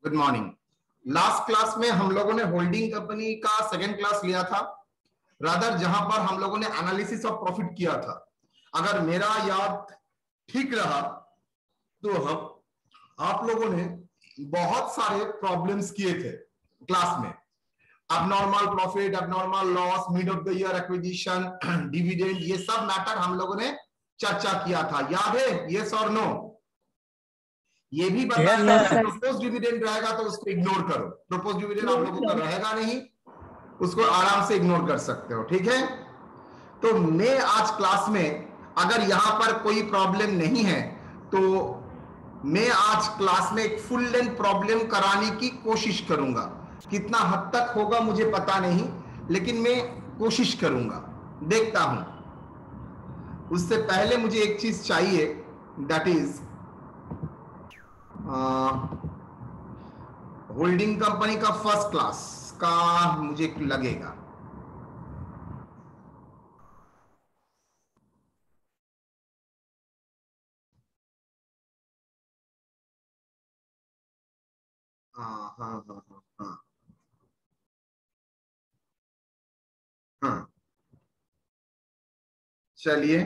Good morning. Last class में हम लोगों ने होल्डिंग कंपनी का सेकंड क्लास लिया था, रादर जहां पर हम लोगों ने एनालिसिस ऑफ प्रॉफिट किया था। अगर मेरा याद ठीक रहा तो हम आप लोगों ने बहुत सारे प्रॉब्लम्स किए थे क्लास में। Abnormal profit, abnormal loss, mid of the year acquisition, dividend, ये सब मैटर हम लोगों ने चर्चा किया था। याद है? यस और नो? ये भी बताया प्रोपोज डिविडेंड रहेगा तो उसको इग्नोर करो। प्रोपोज डिविडेंड आप लोगों का रहेगा नहीं, उसको आराम से इग्नोर कर सकते हो, ठीक है? तो मैं आज क्लास में, अगर यहां पर कोई प्रॉब्लम नहीं है तो मैं आज क्लास में एक फुल लेंथ प्रॉब्लम कराने की कोशिश करूंगा। कितना हद तक होगा मुझे पता नहीं, लेकिन मैं कोशिश करूंगा, देखता हूं। उससे पहले मुझे एक चीज चाहिए, दैट इज होल्डिंग कंपनी का फर्स्ट क्लास का मुझे लगेगा। हाँ हाँ हाँ हाँ हाँ हाँ, चलिए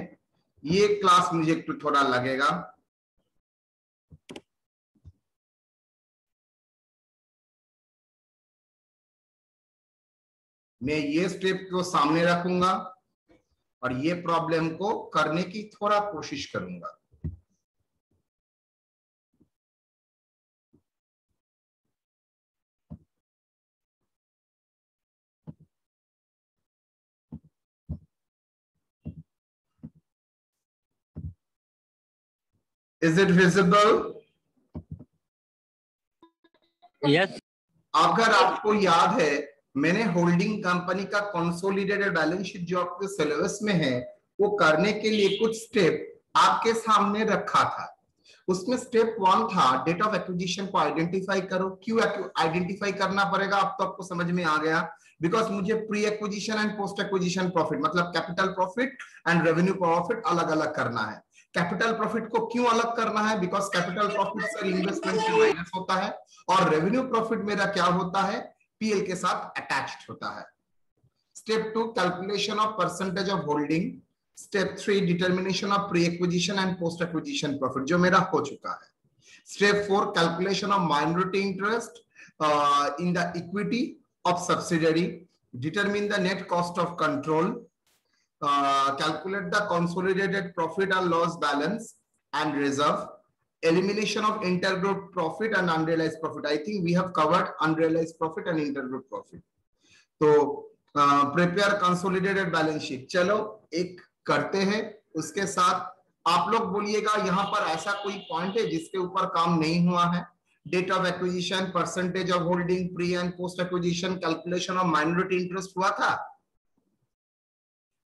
ये क्लास मुझे थोड़ा लगेगा। मैं ये स्टेप को सामने रखूंगा और ये प्रॉब्लम को करने की थोड़ा कोशिश करूंगा। Is it visible? यस। अगर आपको याद है, मैंने होल्डिंग कंपनी का कंसोलिडेटेड बैलेंस शीट जो आपके सिलेबस में है वो करने के लिए कुछ स्टेप आपके सामने रखा था। उसमें स्टेप 1 था डेट ऑफ एक्विजिशन को आइडेंटिफाई करो। क्यों आइडेंटिफाई करना पड़ेगा अब तो आपको समझ में आ गया, बिकॉज मुझे pre acquisition and post acquisition profit, मतलब capital profit and revenue profit अलग अलग करना है। कैपिटल प्रॉफिट को क्यों अलग करना है? Because capital profit sir investment से माइनस होता है और रेवेन्यू प्रॉफिट मेरा क्या होता है? पीएल के साथ अटैच्ड होता है। Step 2 calculation of percentage of holding. Step 3 determination of pre acquisition and post acquisition profit, जो मेरा हो चुका है। Step 4 calculation of minority interest in the equity of subsidiary. Determine the net cost of control. Calculate the consolidated profit and loss balance and reserve. Elimination of intergroup profit and unrealized profit. I think we have covered unrealized profit and intergroup profit. तो prepare consolidated balance sheet, चलो एक करते हैं। उसके साथ आप लोग बोलिएगा यहाँ पर ऐसा कोई पॉइंट है जिसके ऊपर काम नहीं हुआ है? Date of acquisition, percentage of holding, pre and post acquisition, calculation of minority interest हुआ था?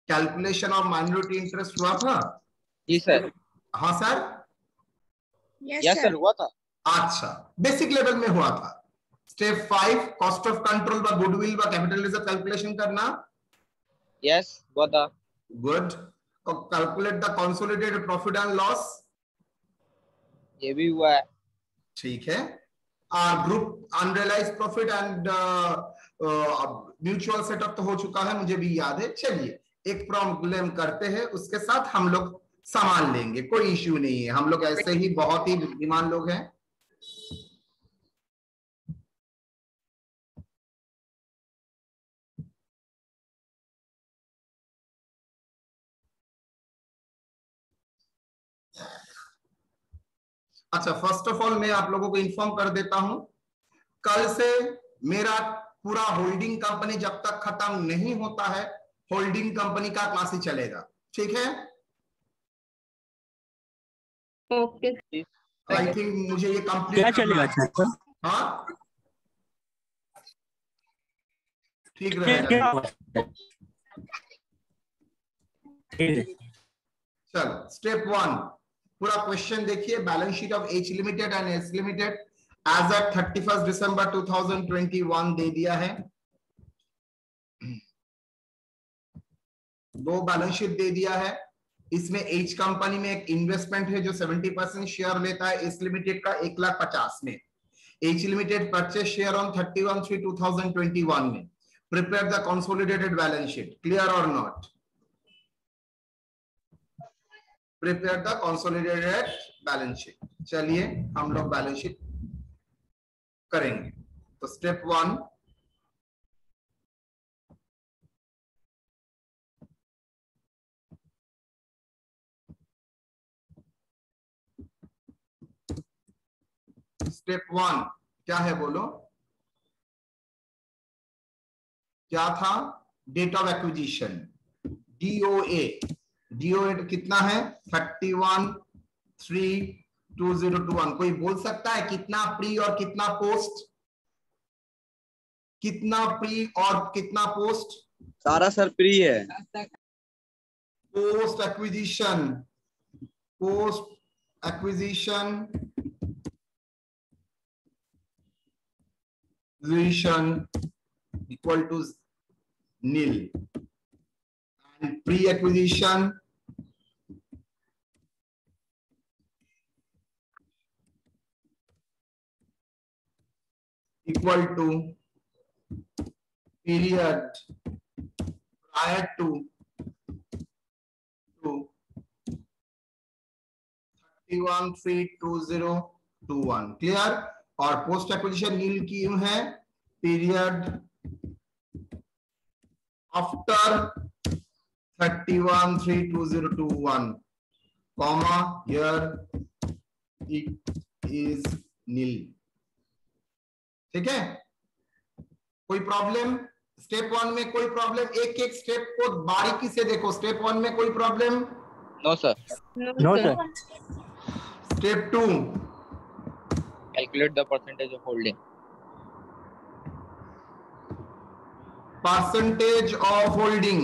कैलकुलेशन ऑफ माइनॉरिटी इंटरेस्ट हुआ था? जी सर। हाँ सर? यस सर, हुआ था। अच्छा, बेसिक लेवल में हुआ था। स्टेप 5 कॉस्ट ऑफ कंट्रोल व गुडविल व कैपिटल रिजर्व कैलकुलेशन करना। यस, हुआ था। Good. Calculate the consolidated profit and loss. ये भी हुआ है। ठीक है। Group unrealised profit and mutual setup तो हो चुका है, मुझे भी याद है। चलिए एक प्रॉब्लम करते हैं, उसके साथ हम लोग संभाल लेंगे, कोई इश्यू नहीं है। हम लोग ऐसे ही बहुत ही बुद्धिमान लोग हैं। अच्छा, फर्स्ट ऑफ ऑल मैं आप लोगों को इन्फॉर्म कर देता हूं, कल से मेरा पूरा होल्डिंग कंपनी जब तक खत्म नहीं होता है, होल्डिंग कंपनी का क्लास ही चलेगा, ठीक है? ओके। आई थिंक मुझे ये कंप्लीट चलेगा। हाँ, ठीक रहेगा। चलो स्टेप 1 पूरा क्वेश्चन देखिए। Balance sheet of H limited and S limited as at 31 December 2021 दे दिया है। दो बैलेंस शीट दे दिया है। इसमें एच कंपनी में एक इन्वेस्टमेंट है जो 70% शेयर लेता है, एस लिमिटेड का 1,50,000 में। H limited purchase share on 31/3/2021 में prepare the consolidated balance sheet, clear or not? Prepare the consolidated balance sheet. चलिए हम लोग बैलेंस शीट करेंगे। तो स्टेप 1, स्टेप 1 क्या है बोलो? क्या था? Date of acquisition, DOA। DOA कितना है? 31/3/2021। कोई बोल सकता है कितना प्री और कितना पोस्ट? कितना प्री और कितना पोस्ट? सारा सर प्री है। Post acquisition, post acquisition equal to nil, and pre-acquisition equal to period prior to 31/3/2021, clear? और पोस्ट एक्विजिशन नील की है period after 31/3/2021, comma here it is nil. ठीक है? कोई प्रॉब्लम? स्टेप 1 में कोई प्रॉब्लम? एक एक स्टेप को बारीकी से देखो। स्टेप 1 में कोई problem? No sir. No sir. Step 2, calculate the percentage of holding. Percentage of holding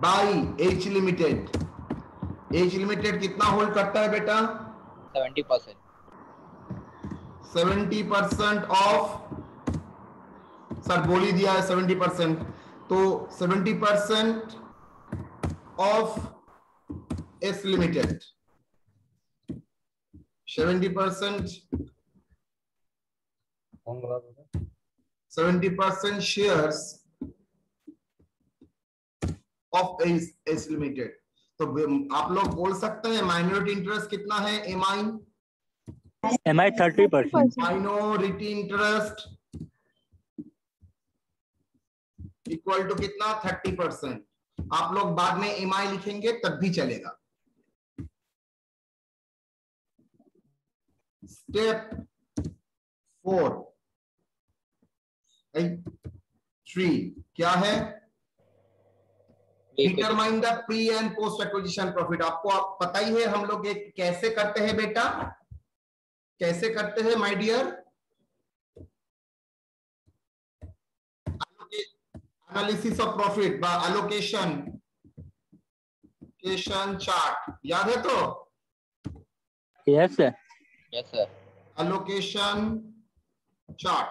by H limited. H limited कितना होल्ड करता है बेटा? 70%। 70% ऑफ, सर बोल ही दिया है 70%, तो 70% of S limited, 70% shares of S limited. तो आप लोग बोल सकते हैं माइनॉरिटी इंटरेस्ट कितना है? MI 30%। Minority interest equal to कितना? 30%। आप लोग बाद में MI लिखेंगे तब भी चलेगा। स्टेप 3 क्या है? Determine the pre and post acquisition profit. आपको पता ही है हम लोग एक कैसे करते हैं बेटा, कैसे करते हैं my dear? Analysis of profit by allocation chart, याद है तो? Yes sir. Yes sir. Allocation chart.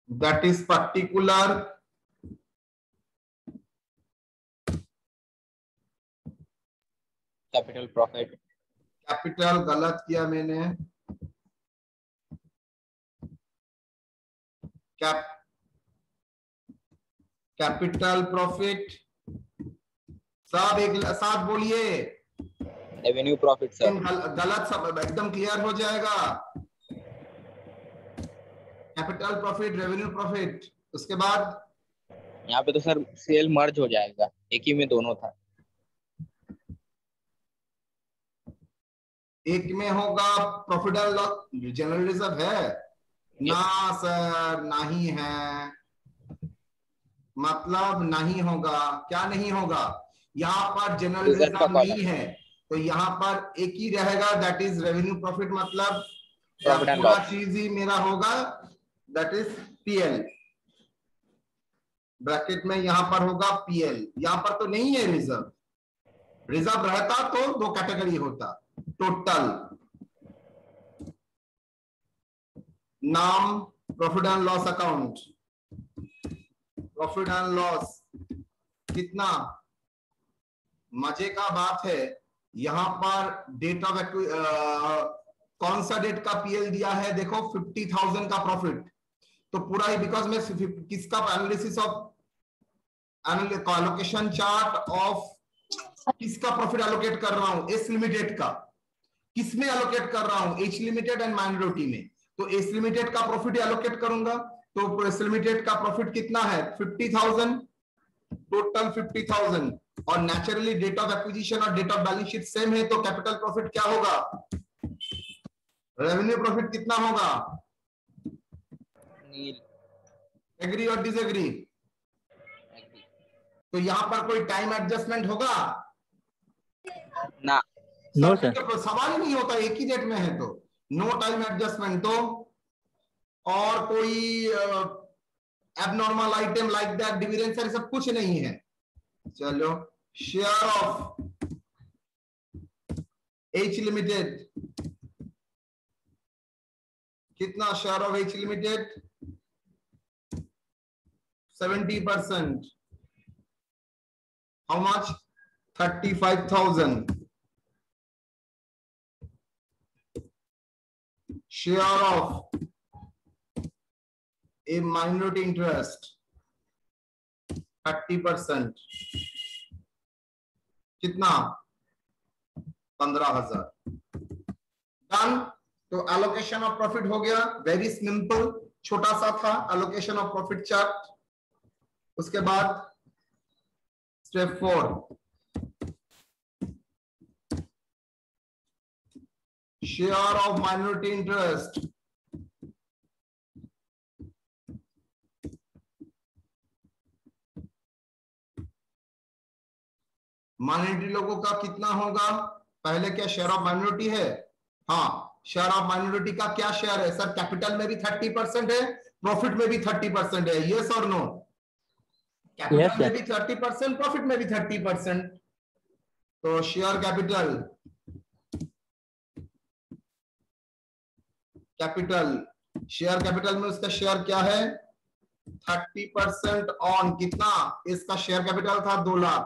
That is particular capital profit. Capital गलत किया मैंने, कैपिटल प्रॉफिट। सब एक साथ बोलिए, रेवेन्यू प्रॉफिट सर। गलत सब एकदम क्लियर हो जाएगा। कैपिटल प्रॉफिट, रेवेन्यू प्रॉफिट, उसके बाद यहाँ पे तो सर सेल मर्ज हो जाएगा, एक ही में दोनों था। एक में होगा profit and loss, general reserve है ना सर? नहीं है, मतलब नहीं होगा। क्या नहीं होगा? यहाँ पर जनरल रिजर्व नहीं है तो यहाँ पर एक ही रहेगा, दैट इज रेवेन्यू प्रॉफिट। मतलब पूरा चीज ही मेरा होगा, दैट इज PL। ब्रैकेट में यहां पर होगा पीएल, यहां पर तो नहीं है रिजर्व, रिजर्व रहता तो दो कैटेगरी होता, टोटल नाम profit and loss account, profit and loss कितना, मजे का बात है यहां पर डेट ऑफ कौन सा डेट का पीएल दिया है, देखो 50,000 का प्रॉफिट, तो पूरा ही बिकॉज मैं किसका analysis of allocation chart of किसका प्रॉफिट एलोकेट कर रहा हूं, एस लिमिटेड का, किसमें एलोकेट कर रहा हूं, एच लिमिटेड एंड माइनॉरिटी में, तो एस लिमिटेड का प्रॉफिट एलोकेट करूंगा, तो एस लिमिटेड का प्रॉफिट कितना है 50,000, टोटल 50,000, और नेचुरली डेट ऑफ एक्विजिशन और date of balance sheet same है, तो कैपिटल प्रॉफिट क्या होगा, रेवेन्यू प्रॉफिट कितना होगा, एग्री और डिसएग्री, तो यहां पर कोई टाइम एडजस्टमेंट होगा ना, नो सर, सवाल ही नहीं होता, एक ही डेट में है तो नो टाइम एडजस्टमेंट, तो और कोई abnormal item like that dividend sir सब कुछ नहीं है। चलो शेयर ऑफ एच लिमिटेड कितना, share of H limited 70%, how much 35,000, share of a minority interest 30%, कितना 15,000, डन। तो एलोकेशन ऑफ प्रॉफिट हो गया, वेरी सिंपल, छोटा सा था एलोकेशन ऑफ प्रॉफिट चार्ट। उसके बाद step 4, share of minority interest, minority लोगों का कितना होगा, पहले क्या शेयर ऑफ माइनॉरिटी है, हाँ शेयर ऑफ माइनॉरिटी का क्या शेयर है सर, कैपिटल में भी 30% है, प्रॉफिट में भी 30% है, यस और नो, कैपिटल में भी 30%, प्रॉफिट में भी 30%, तो शेयर कैपिटल, शेयर कैपिटल में उसका शेयर क्या है 30% ऑन कितना, इसका शेयर कैपिटल था 2 लाख,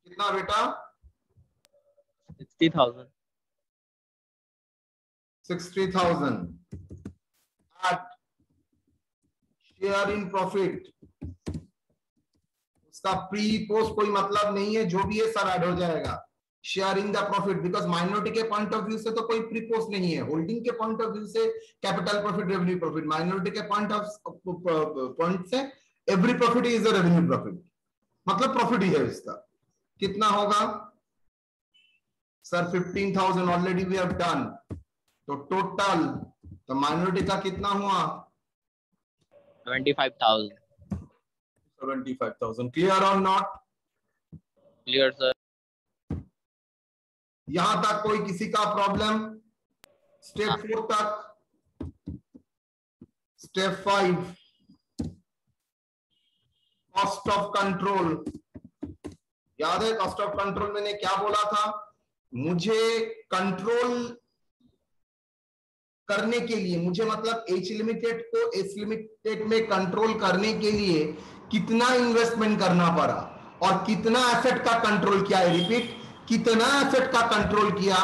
कितना बेटा 60,000, 60,000 at शेयर इन प्रॉफिट, उसका प्री पोस्ट कोई मतलब नहीं है, जो भी है सब ऐड हो जाएगा, share in the profit, because minority के पॉइंट ऑफ व्यू से तो कोई प्री पोस्ट नहीं है, होल्डिंग के पॉइंट ऑफ व्यू से capital profit revenue profit, minority के पॉइंट से every profit is a revenue profit, मतलब प्रॉफिट ही है इसका, कितना होगा sir 15,000 already we have done, तो टोटल तो माइनॉरिटी का कितना हुआ 25,000, 75,000, clear or not, clear sir. यहां तक कोई किसी का प्रॉब्लम, स्टेप 4 तक, स्टेप 5 कॉस्ट ऑफ कंट्रोल, याद है कॉस्ट ऑफ कंट्रोल मैंने क्या बोला था, मुझे कंट्रोल करने के लिए, मुझे मतलब एच लिमिटेड को एस लिमिटेड में कंट्रोल करने के लिए कितना इन्वेस्टमेंट करना पड़ा और कितना एसेट का कंट्रोल किया है, रिपीट कितना एसेट का कंट्रोल किया,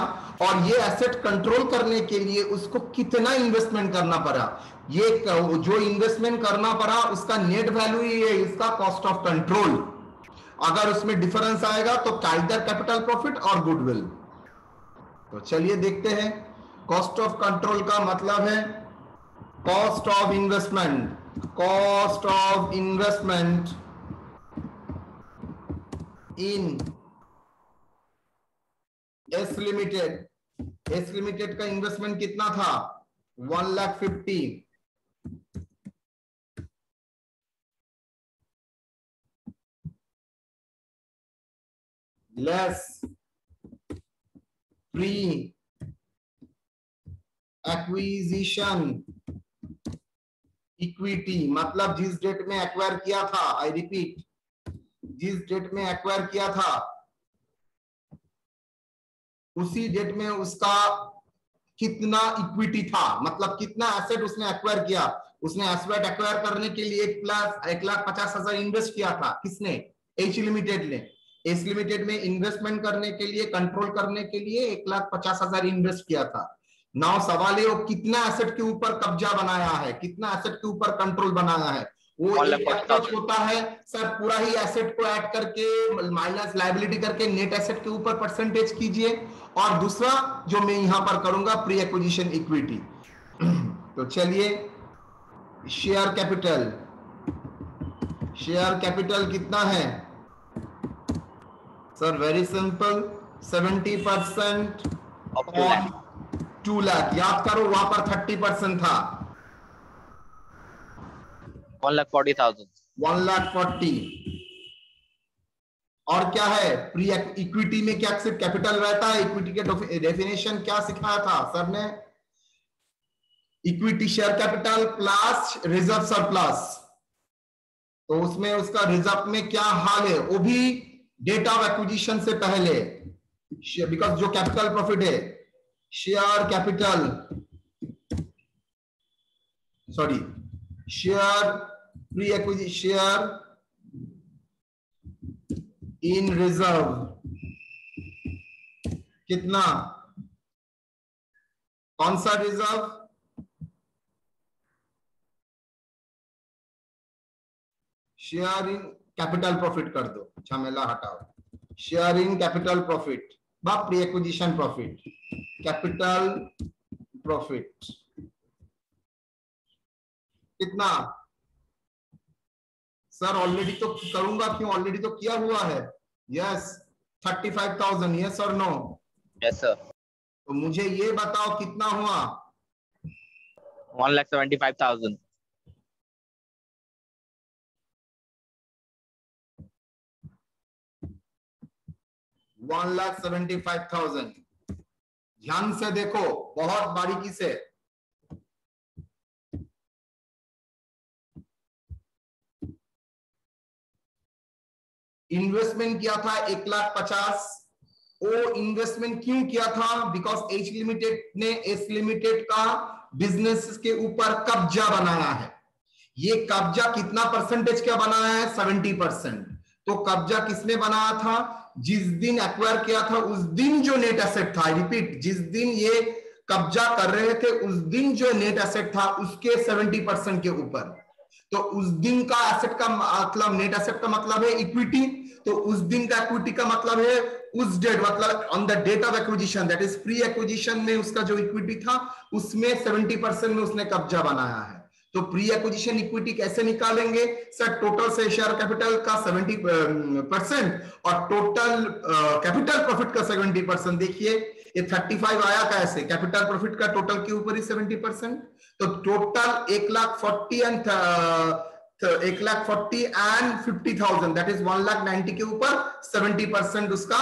और ये एसेट कंट्रोल करने के लिए उसको कितना इन्वेस्टमेंट करना पड़ा, ये जो इन्वेस्टमेंट करना पड़ा उसका नेट वैल्यू ही है इसका कॉस्ट ऑफ कंट्रोल, अगर उसमें डिफरेंस आएगा तो आइदर कैपिटल प्रॉफिट और गुडविल। तो चलिए देखते हैं, कॉस्ट ऑफ कंट्रोल का मतलब है cost of investment, cost of investment in S limited, S limited का इन्वेस्टमेंट कितना था 1,50,000, लेस फ्री एक्विजिशन इक्विटी मतलब जिस डेट में एक्वायर किया था, आई रिपीट, जिस डेट में एक्वायर किया था उसी डेट में उसका कितना इक्विटी था, मतलब कितना एसेट उसने एक्वायर किया। उसने एसेट एक्वायर करने के लिए 1,50,000 इन्वेस्ट किया था। किसने? एच लिमिटेड ने। एच लिमिटेड में इन्वेस्टमेंट करने के लिए, कंट्रोल करने के लिए 1,50,000 इन्वेस्ट किया था। नाउ सवाल है वो कितना एसेट के ऊपर कब्जा बनाया है, कितना एसेट के ऊपर कंट्रोल बनाया है। वो एक अप्रोच होता है सर, पूरा ही एसेट को ऐड करके माइनस लायबिलिटी करके नेट एसेट के ऊपर परसेंटेज कीजिए, और दूसरा जो मैं यहां पर करूंगा प्री एक्विजिशन इक्विटी। तो चलिए, शेयर कैपिटल, शेयर कैपिटल कितना है sir? Very simple, 70% on 2 lakh. याद करो वहां पर 30% था, 1,40,000। 1,40,000। और क्या है प्री इक्विटी में? क्या सिर्फ कैपिटल रहता है? इक्विटी के डेफिनेशन क्या सिखाया था सर ने? Equity share capital plus reserve surplus. तो उसमें उसका रिजर्व में क्या हाल है, वो भी डेट ऑफ एक्विजिशन से पहले, बिकॉज जो कैपिटल प्रॉफिट है, share capital, sorry share pre acquisition, share in reserve कितना? कौन सा reserve? Share in capital profit कर दो, झमेला हटाओ। शेयर इन कैपिटल प्रॉफिट बा pre acquisition profit, capital profit कितना सर? ऑलरेडी तो करूंगा, क्यों? ऑलरेडी तो किया हुआ है। यस, 35,000। यस और नो? Yes sir. तो मुझे ये बताओ कितना हुआ? 1,75,000। 1,75,000। ध्यान से देखो, बहुत बारीकी से। इन्वेस्टमेंट किया था 1,50,000। वो इन्वेस्टमेंट क्यों किया था? बिकॉज एच लिमिटेड ने एस लिमिटेड का बिजनेस के ऊपर कब्जा बनाया है। ये कब्जा कितना परसेंटेज का बनाया है? 70%। तो कब्जा किसने बनाया था? जिस दिन एक्वायर किया था उस दिन जो नेट एसेट था, रिपीट, जिस दिन ये कब्जा कर रहे थे उस दिन जो नेट एसेट था उसके 70% के ऊपर। तो उस दिन का एसेट का मतलब, नेट एसेट का मतलब है इक्विटी। तो उस दिन का इक्विटी का मतलब है उस डेट, मतलब on the date of acquisition, that is pre acquisition में उसका जो इक्विटी था उसमें 70% में उसने कब्जा बनाया है। तो प्री एक्विजिशन इक्विटी कैसे निकालेंगे सर? टोटल से शेयर कैपिटल का 70% और टोटल कैपिटल प्रॉफिट का 70%। देखिए ये 35 आया कैसे? कैपिटल प्रॉफिट का टोटल के ऊपर ही 70%। तो टोटल 1,40,000 एंड 50,000, दैट इज 1,90,000 के ऊपर 70% उसका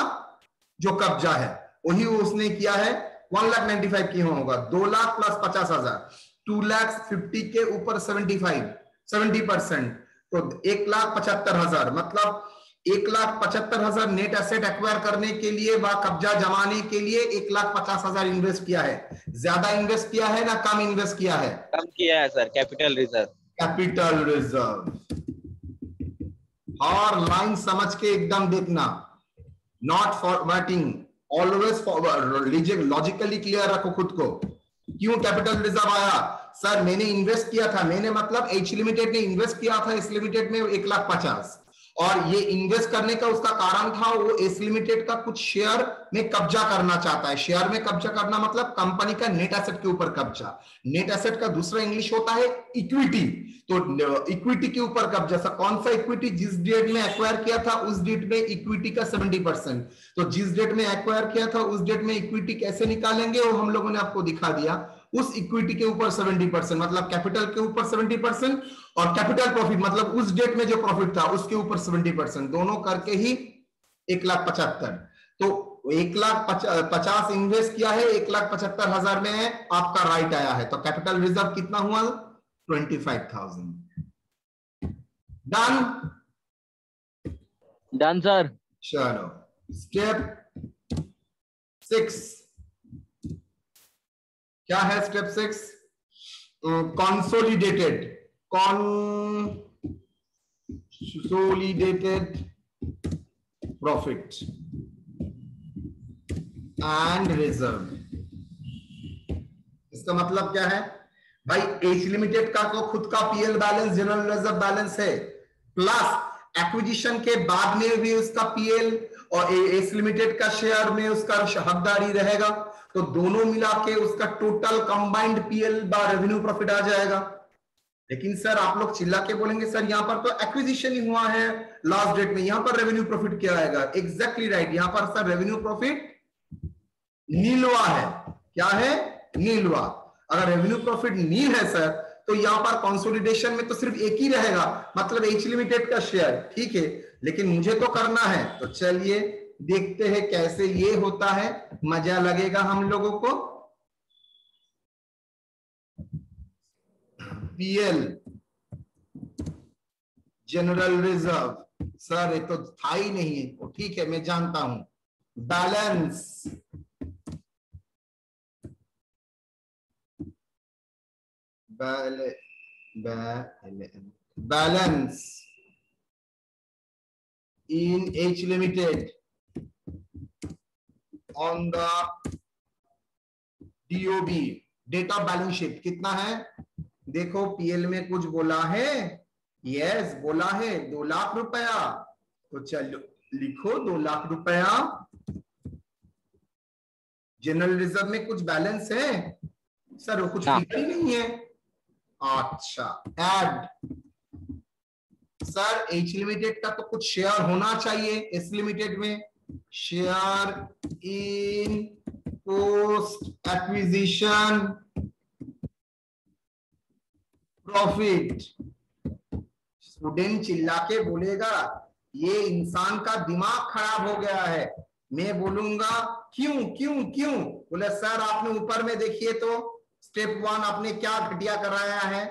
जो कब्जा है वही उसने किया है। 1,95,000 क्यों होगा? 2 लाख प्लस 50,000, 2,50,000 के ऊपर 70%, तो 1,75,000, मतलब 1,75,000 नेट एसेट एक्वायर करने के लिए व कब्जा जमाने के लिए 1,50,000 इन्वेस्ट किया है। ज्यादा इन्वेस्ट किया है ना कम इन्वेस्ट किया है? कम किया है sir, capital reserve. Capital reserve. और लाइन समझ के एकदम देखना, not forwarding, always forward, logically clear रखो खुद को। क्यों कैपिटल रिजर्व आया? सर मैंने इन्वेस्ट किया था, मैंने मतलब एच लिमिटेड ने इन्वेस्ट किया था एस लिमिटेड में 1,50,000, और ये इन्वेस्ट करने का उसका कारण था वो एस लिमिटेड का कुछ शेयर में कब्जा करना चाहता है। शेयर में कब्जा करना मतलब कंपनी का नेट एसेट के ऊपर कब्जा। नेट एसेट का दूसरा इंग्लिश होता है इक्विटी। तो इक्विटी के ऊपर कब्जा। सा कौन सा इक्विटी? जिस डेट में एक्वायर किया था उस डेट में इक्विटी का 70%। तो जिस डेट में एक्वायर किया था उस डेट में इक्विटी कैसे निकालेंगे वो हम लोगों ने आपको दिखा दिया। उस इक्विटी के ऊपर 70%, मतलब कैपिटल के ऊपर 70% और कैपिटल प्रॉफिट मतलब उस डेट में जो प्रॉफिट था उसके ऊपर 70%, दोनों करके ही 1,75,000। तो 1,50,000 इन्वेस्ट किया है, 1,75,000 में आपका राइट आया है, तो कैपिटल रिजर्व कितना हुआ? 25,000। डन? Done sir. चलो स्टेप 6 क्या है? Step 6 consolidated profit and reserve। इसका मतलब क्या है भाई? एच लिमिटेड का तो खुद का PL balance, general reserve balance है, प्लस एक्विजिशन के बाद में भी उसका पीएल और एच लिमिटेड का शेयर में उसका हकदारी रहेगा, तो दोनों मिला के उसका टोटल कंबाइंड पीएल बा रेवेन्यू प्रॉफिट आ जाएगा। लेकिन सर आप लोग चिल्ला के बोलेंगे सर यहाँ पर तो एक्विजिशन ही हुआ है लास्ट डेट में, यहाँ पर रेवेन्यू प्रॉफिट क्या आएगा? एग्जैक्टली राइट, यहाँ पर सर रेवेन्यू प्रॉफिट नीलवा है। क्या है? नीलवा। अगर रेवेन्यू प्रॉफिट नील है सर, तो यहाँ पर कंसोलिडेशन में तो सिर्फ एक ही रहेगा, मतलब एच लिमिटेड का शेयर, ठीक है। लेकिन मुझे तो करना है, तो चलिए देखते हैं कैसे ये होता है, मजा लगेगा हम लोगों को। पीएल जनरल रिजर्व सर ये तो था ही नहीं है, ठीक है मैं जानता हूं। Balance balance in H Limited on the DOB date of balance sheet कितना है? देखो पीएल में कुछ बोला है, यस बोला है 2 लाख रुपया, तो चलो लिखो 2 लाख रुपया। जनरल रिजर्व में कुछ बैलेंस है सर? वो कुछ फिगर ही नहीं है। अच्छा ऐड सर एच लिमिटेड का तो कुछ शेयर होना चाहिए, एस लिमिटेड में share in post acquisition profit. Student चिल्ला के बोलेगा ये इंसान का दिमाग खराब हो गया है। मैं बोलूंगा क्यों क्यों क्यों? बोले सर आपने ऊपर में देखिए तो स्टेप 1 आपने क्या घटिया कराया है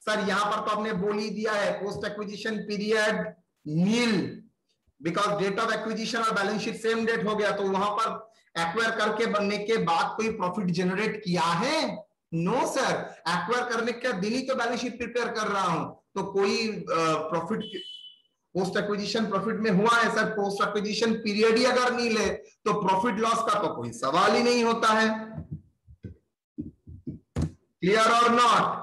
सर? यहां पर तो आपने बोल ही दिया है post acquisition period nil, because date of acquisition और बैलेंस शीट सेम डेट हो गया, तो वहां पर एक्वायर करके बनने के बाद कोई प्रॉफिट जनरेट किया है? नो सर, एक्वायर करने के दिन ही तो बैलेंस शीट प्रिपेयर कर रहा हूं, तो कोई प्रॉफिट पोस्ट एक्विजिशन प्रॉफिट में हुआ है सर? पोस्ट एक्विजिशन पीरियड ही अगर नील है तो प्रॉफिट लॉस का तो कोई सवाल ही नहीं होता है। Clear or not?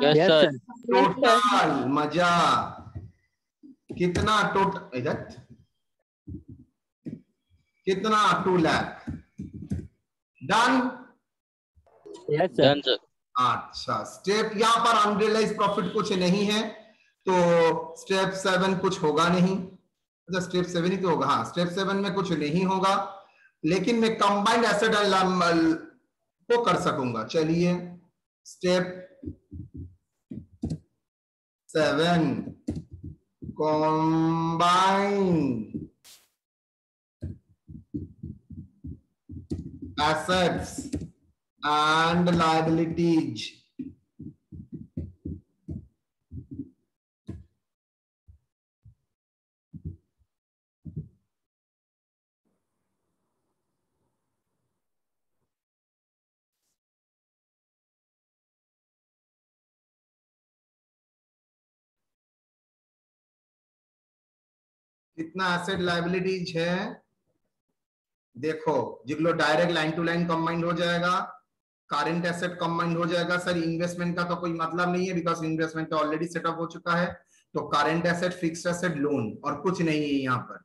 Yes sir. Total मजा कितना? टोटल इधर कितना? 2 lakh. Done? Yes sir. Done sir. अच्छा स्टेप यहां पर अनरियलाइज प्रॉफिट कुछ नहीं है, तो स्टेप 7 कुछ होगा नहीं, मतलब स्टेप 7 ही तो होगा। हाँ स्टेप 7 में कुछ नहीं होगा, लेकिन मैं कंबाइंड एसेट को कर सकूंगा। चलिए step 7 combine assets and liabilities। कितना एसेट लायबिलिटीज है? देखो जिगलो direct line to line combined हो जाएगा, करंट एसेट कंबाइंड हो जाएगा। सर इन्वेस्टमेंट का तो कोई मतलब नहीं है, बिकॉज इन्वेस्टमेंट तो ऑलरेडी सेटअप हो चुका है, तो current asset, fixed asset, loan और कुछ नहीं है यहाँ पर।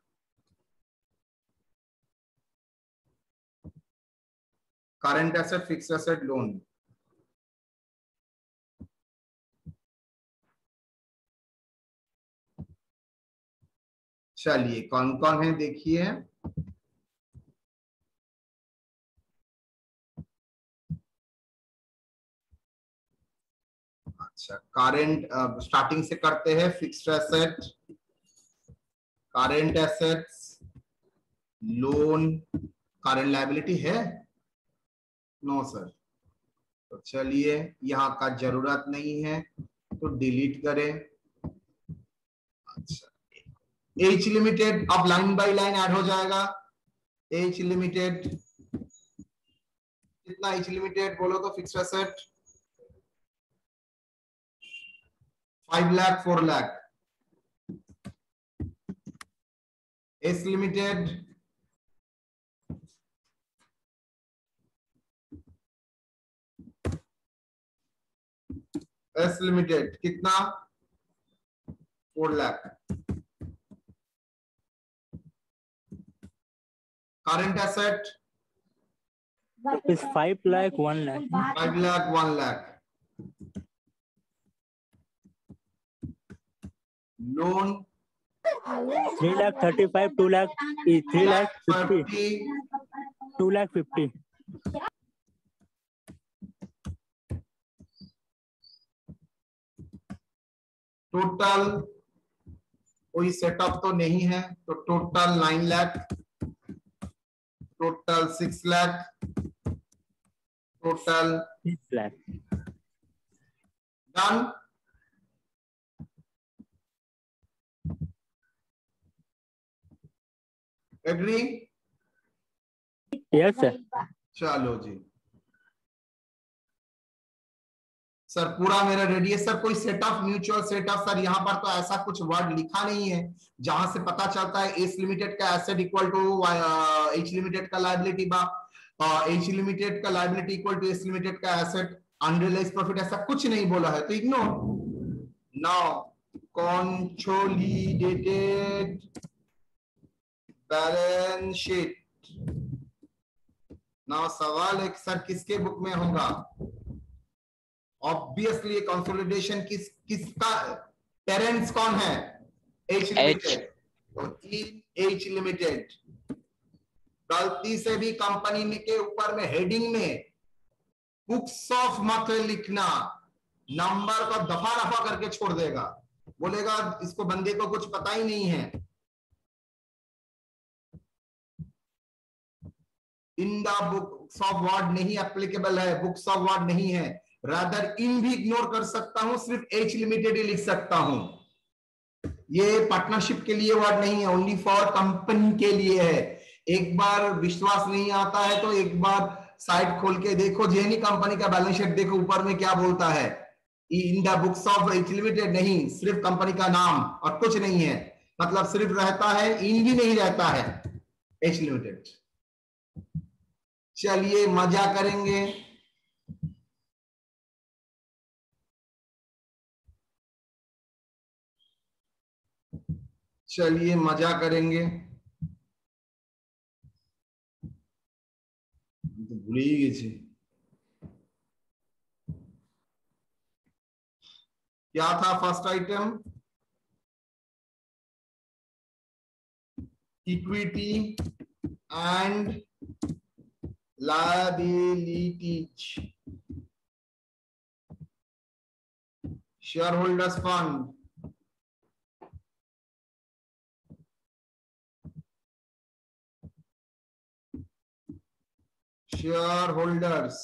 Current asset, fixed asset, loan. चलिए कौन कौन है देखिए। अच्छा करंट स्टार्टिंग से करते हैं। Fixed asset, current assets, non current liability है? No sir. तो चलिए यहाँ का जरूरत नहीं है तो डिलीट करें। अच्छा, एच लिमिटेड अब लाइन बाय लाइन ऐड हो जाएगा। एच लिमिटेड कितना? एच लिमिटेड बोलो तो fixed asset 5 lakh 4 lakh. S limited कितना? 4 lakh. Current asset Rupees 5 lakh 1 lakh. 5 lakh 1 lakh. Loan 3 lakh 35 2 lakh 3 lakh 50 50 2 lakh 50. Total कोई सेटअप तो नहीं है तो total 9 lakh, total 6 lakh, total 6 lakh. Done. Agree? Yes sir. चलो जी सर पूरा मेरा रेडी है सर। कोई set of mutual set of sir यहाँ पर तो ऐसा कुछ वर्ड लिखा नहीं है जहां से पता चलता है एस लिमिटेड का asset equal to H limited का लायबिलिटी बा एच लिमिटेड का liability equal to S limited का एसेट अनरियलाइज्ड प्रॉफिट, ऐसा कुछ नहीं बोला है तो ignore. Now consolidated balance sheet. Now सवाल है सर किसके बुक में होगा? ऑब्वियसली कंसोलिडेशन किसका पेरेंट्स कौन है? H limited. तो इन एच लिमिटेड गलती से भी कंपनी के ऊपर में हेडिंग में बुक्स ऑफ मत लिखना, नंबर को दफा दफा करके छोड़ देगा, बोलेगा इसको बंदे को कुछ पता ही नहीं है। In the books of word नहीं एप्लीकेबल है, बुक्स ऑफ वर्ड नहीं है, रादर इन भी इग्नोर कर सकता हूं, सिर्फ एच लिमिटेड ही लिख सकता हूं। ये पार्टनरशिप के लिए वर्ड नहीं है, ओनली फॉर कंपनी के लिए है। एक बार विश्वास नहीं आता है तो एक बार साइट खोल के देखो, जेनी कंपनी का बैलेंस शीट देखो ऊपर में क्या बोलता है। In the books of H limited नहीं, सिर्फ कंपनी का नाम और कुछ नहीं है, मतलब सिर्फ रहता है, इन भी नहीं रहता है एच लिमिटेड। चलिए मजा करेंगे। चलिए मजा करेंगे। तो भूल ही गए थे क्या था first item? Equity and liabilities, share holders fund, share holders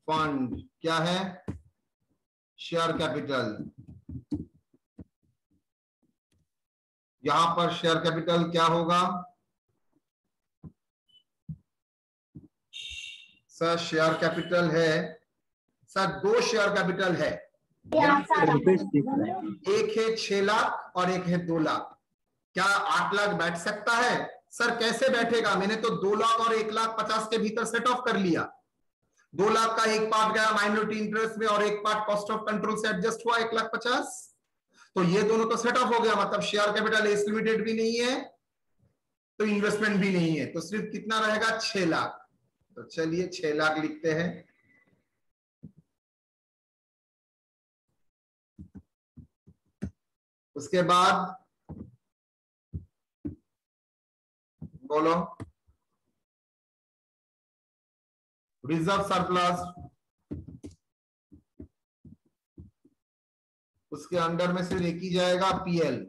fund क्या है? Share capital. यहां पर शेयर कैपिटल क्या होगा सर? शेयर कैपिटल है सर, दो शेयर कैपिटल है, एक है 6 लाख और एक है 2 लाख। क्या 8 लाख बैठ सकता है? सर कैसे बैठेगा? मैंने तो 2 लाख और 1,50,000 के भीतर सेट ऑफ कर लिया। 2 लाख का एक पार्ट गया माइनॉरिटी इंटरेस्ट में और एक पार्ट कॉस्ट ऑफ कंट्रोल से एडजस्ट हुआ 1,50,000, तो ये दोनों तो सेट ऑफ हो गया, मतलब शेयर कैपिटल एस लिमिटेड भी नहीं है तो इन्वेस्टमेंट भी नहीं है, तो सिर्फ कितना रहेगा? 6 लाख। तो चलिए 6 लाख लिखते हैं। उसके बाद बोलो रिजर्व सरप्लस, उसके अंडर में सिर्फ एक ही जाएगा PL.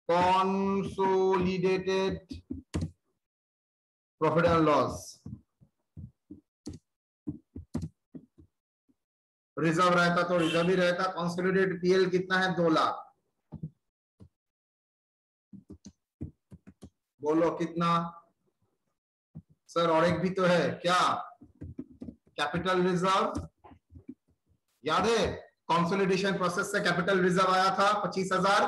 consolidated profit and loss, reserve रहता तो रिजर्व ही रहता। कंसोलिडेटेड पीएल कितना है? 2 लाख। बोलो कितना? सर और एक भी तो है क्या? कैपिटल रिजर्व याद है? कंसोलिडेशन प्रोसेस से कैपिटल रिजर्व आया था 25,000।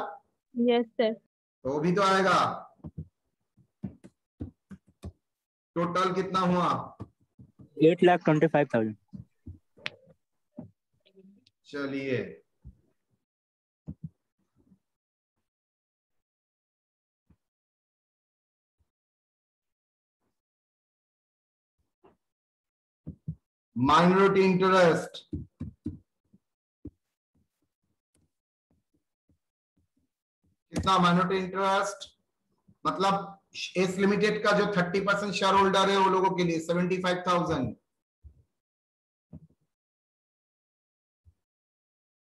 Yes sir. तो वो भी तो आएगा। टोटल कितना हुआ? 8,25,000। चलिए माइनॉरिटी इंटरेस्ट कितना? माइनॉरिटी इंटरेस्ट मतलब एस लिमिटेड का जो 30% शेयर होल्डर है वो लोगों के लिए 75,000।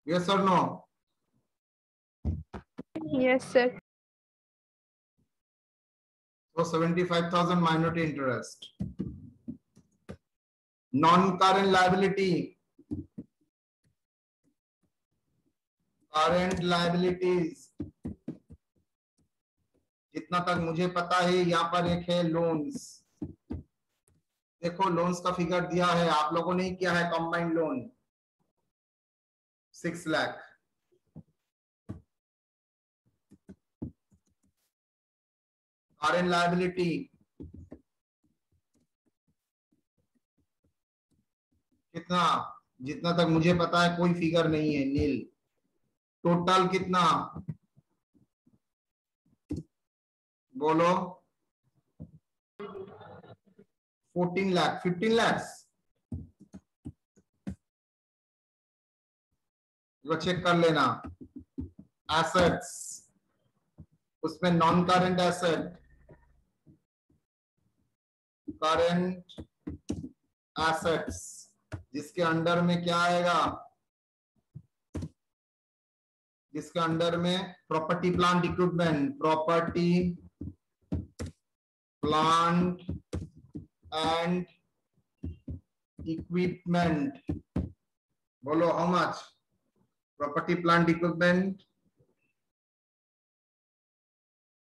यस और नो? Yes sir. तो 75,000 minority interest. Non current liability, current liabilities जितना तक मुझे पता है यहाँ पर एक है लोन्स। देखो लोन्स का फिगर दिया है, आप लोगों ने किया है combined loan 6 lakh. Current liability कितना? जितना तक मुझे पता है कोई फिगर नहीं है, नील। टोटल कितना? बोलो 14 लाख, 15 लाख। चेक कर लेना। एसेट्स उसमें non current asset, current assets जिसके अंडर में क्या आएगा? जिसके अंडर में property plant equipment, property plant and equipment. बोलो how much? Property plant equipment,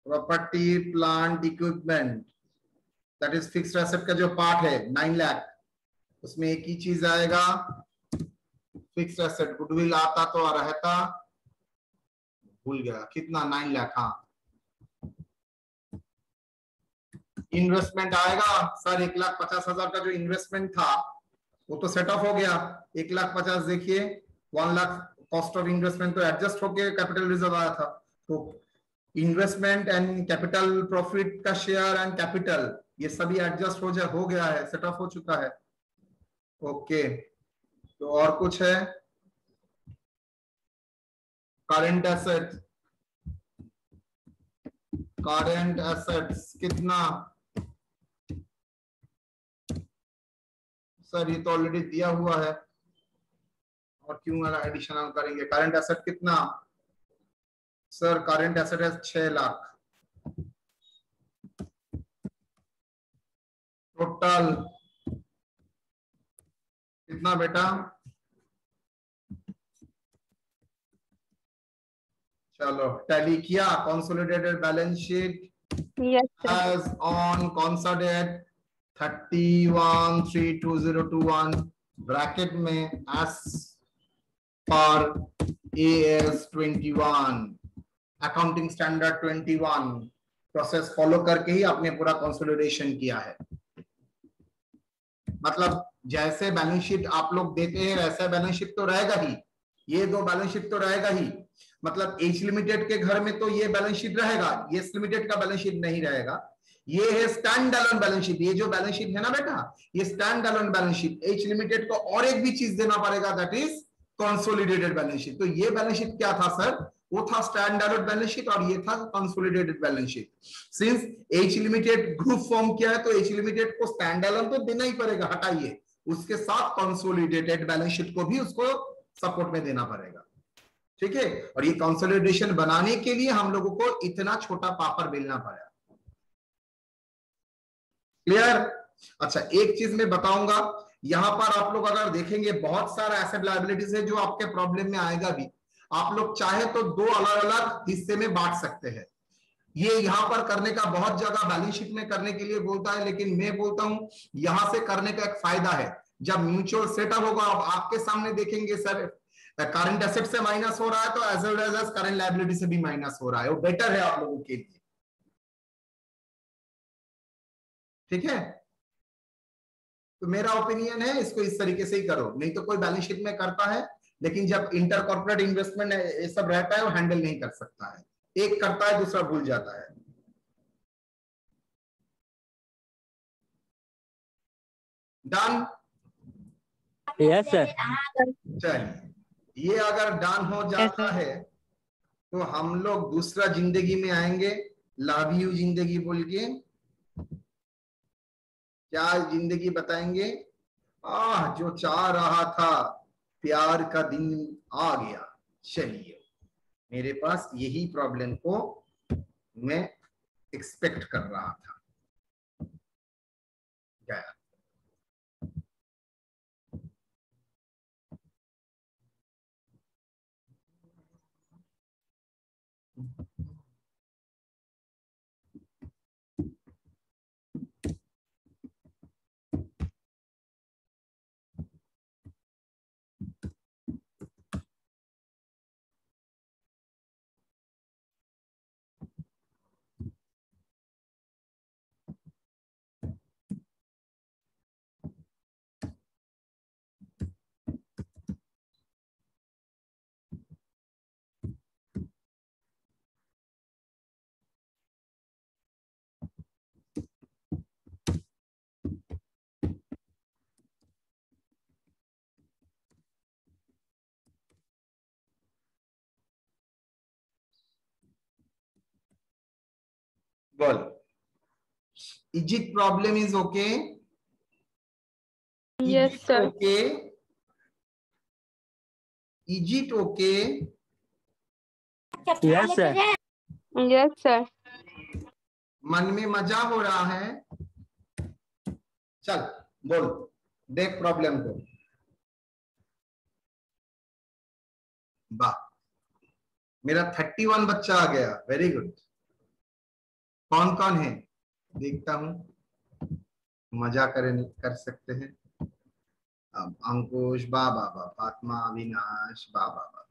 property plant equipment that is fixed asset का जो पार्ट है 9 लाख, उसमें एक ही चीज आएगा फिक्स्ड एसेट। गुडविल आता तो रहता, भूल गया कितना? 9 लाख। हाँ इन्वेस्टमेंट आएगा सर 1,50,000 का जो इन्वेस्टमेंट था वो तो सेट ऑफ हो गया। 1,50,000 देखिए 1 लाख कॉस्ट ऑफ इन्वेस्टमेंट तो एडजस्ट होके कैपिटल रिजर्व आया था। तो इन्वेस्टमेंट एंड कैपिटल प्रॉफिट का शेयर एंड कैपिटल ये सभी एडजस्ट हो गया है, सेट ऑफ हो चुका है। ओके तो और कुछ है? करंट एसेट, करंट एसेट्स कितना? सर ये तो ऑलरेडी दिया हुआ है और क्यों एडिशनल करेंगे? करंट एसेट कितना? सर करंट एसेट है 6 लाख। टोटल कितना बेटा? चलो टैली किया। Consolidated balance sheet yes sir. as on consolidated 31/3/2021 bracket में as per AS 21 accounting standard 21 process follow करके ही आपने पूरा कंसोलिडेशन किया है। मतलब जैसे बैलेंस शीट आप लोग देते हैं वैसा बैलेंस शीट तो रहेगा ही, ये 2 बैलेंस शीट तो रहेगा ही। मतलब एच लिमिटेड के घर में तो ये बैलेंस शीट रहेगा, यस लिमिटेड का बैलेंस शीट नहीं रहेगा। ये है स्टैंड अलोन बैलेंस शीट। ये जो बैलेंस शीट है ना बेटा, ये stand alone balance sheet. H limited को और एक भी चीज देना पड़ेगा, that is consolidated balance sheet. तो ये बैलेंस शीट क्या था सर? वो था स्टैंड अलोन बैलेंस शीट और ये था consolidated balance sheet. Since H limited group form किया है तो एच लिमिटेड को स्टैंड अलोन तो देना ही पड़ेगा, हटाइए, उसके साथ कंसोलिडेटेड बैलेंस शीट को भी उसको सपोर्ट में देना पड़ेगा। ठीक है, और ये कंसोलिडेशन बनाने के लिए हम लोगों को इतना छोटा पापड़ बेलना पड़ा। क्लियर? अच्छा, एक चीज मैं बताऊंगा, यहां पर आप लोग अगर देखेंगे बहुत सारा एसेट लायबिलिटीज है जो आपके प्रॉब्लम में आएगा भी। आप लोग चाहे तो दो अलग अलग हिस्से में बांट सकते हैं। ये यहां पर करने का बहुत जगह बैलेंस शीट में करने के लिए बोलता है, लेकिन मैं बोलता हूं यहां से करने का एक फायदा है। जब म्यूचुअल सेटअप होगा आप आपके सामने देखेंगे सर करंट एसेट से माइनस हो रहा है तो as well as current liability से भी माइनस हो रहा है, वो बेटर है आप लोगों के लिए। ठीक है, तो मेरा ओपिनियन है इसको इस तरीके से ही करो, नहीं तो कोई बैलेंस शीट में करता है लेकिन जब इंटर कॉर्पोरेट इन्वेस्टमेंट ये सब रहता है वो हैंडल नहीं कर सकता है, एक करता है दूसरा भूल जाता है। डन? Yes sir. चलिए, ये अगर डन हो जाता है तो हम लोग दूसरा जिंदगी में आएंगे, लव यू जिंदगी बोल के। क्या जिंदगी बताएंगे? जो चाह रहा था प्यार का दिन आ गया। चलिए, मेरे पास यही प्रॉब्लम को मैं एक्सपेक्ट कर रहा था। गया। बोल, is it problem is okay? Yes, Is it sir. okay? Is it okay? Yes sir. Yes, sir. मन में मजा हो रहा है? चल बोल, देख प्रॉब्लम को। वाह, मेरा 31 बच्चा आ गया, वेरी गुड। कौन कौन है देखता हूं, मजा कर सकते हैं। अब अंकुश, बाबा बाबा, फातिमा, अविनाश, बाबा बाबा,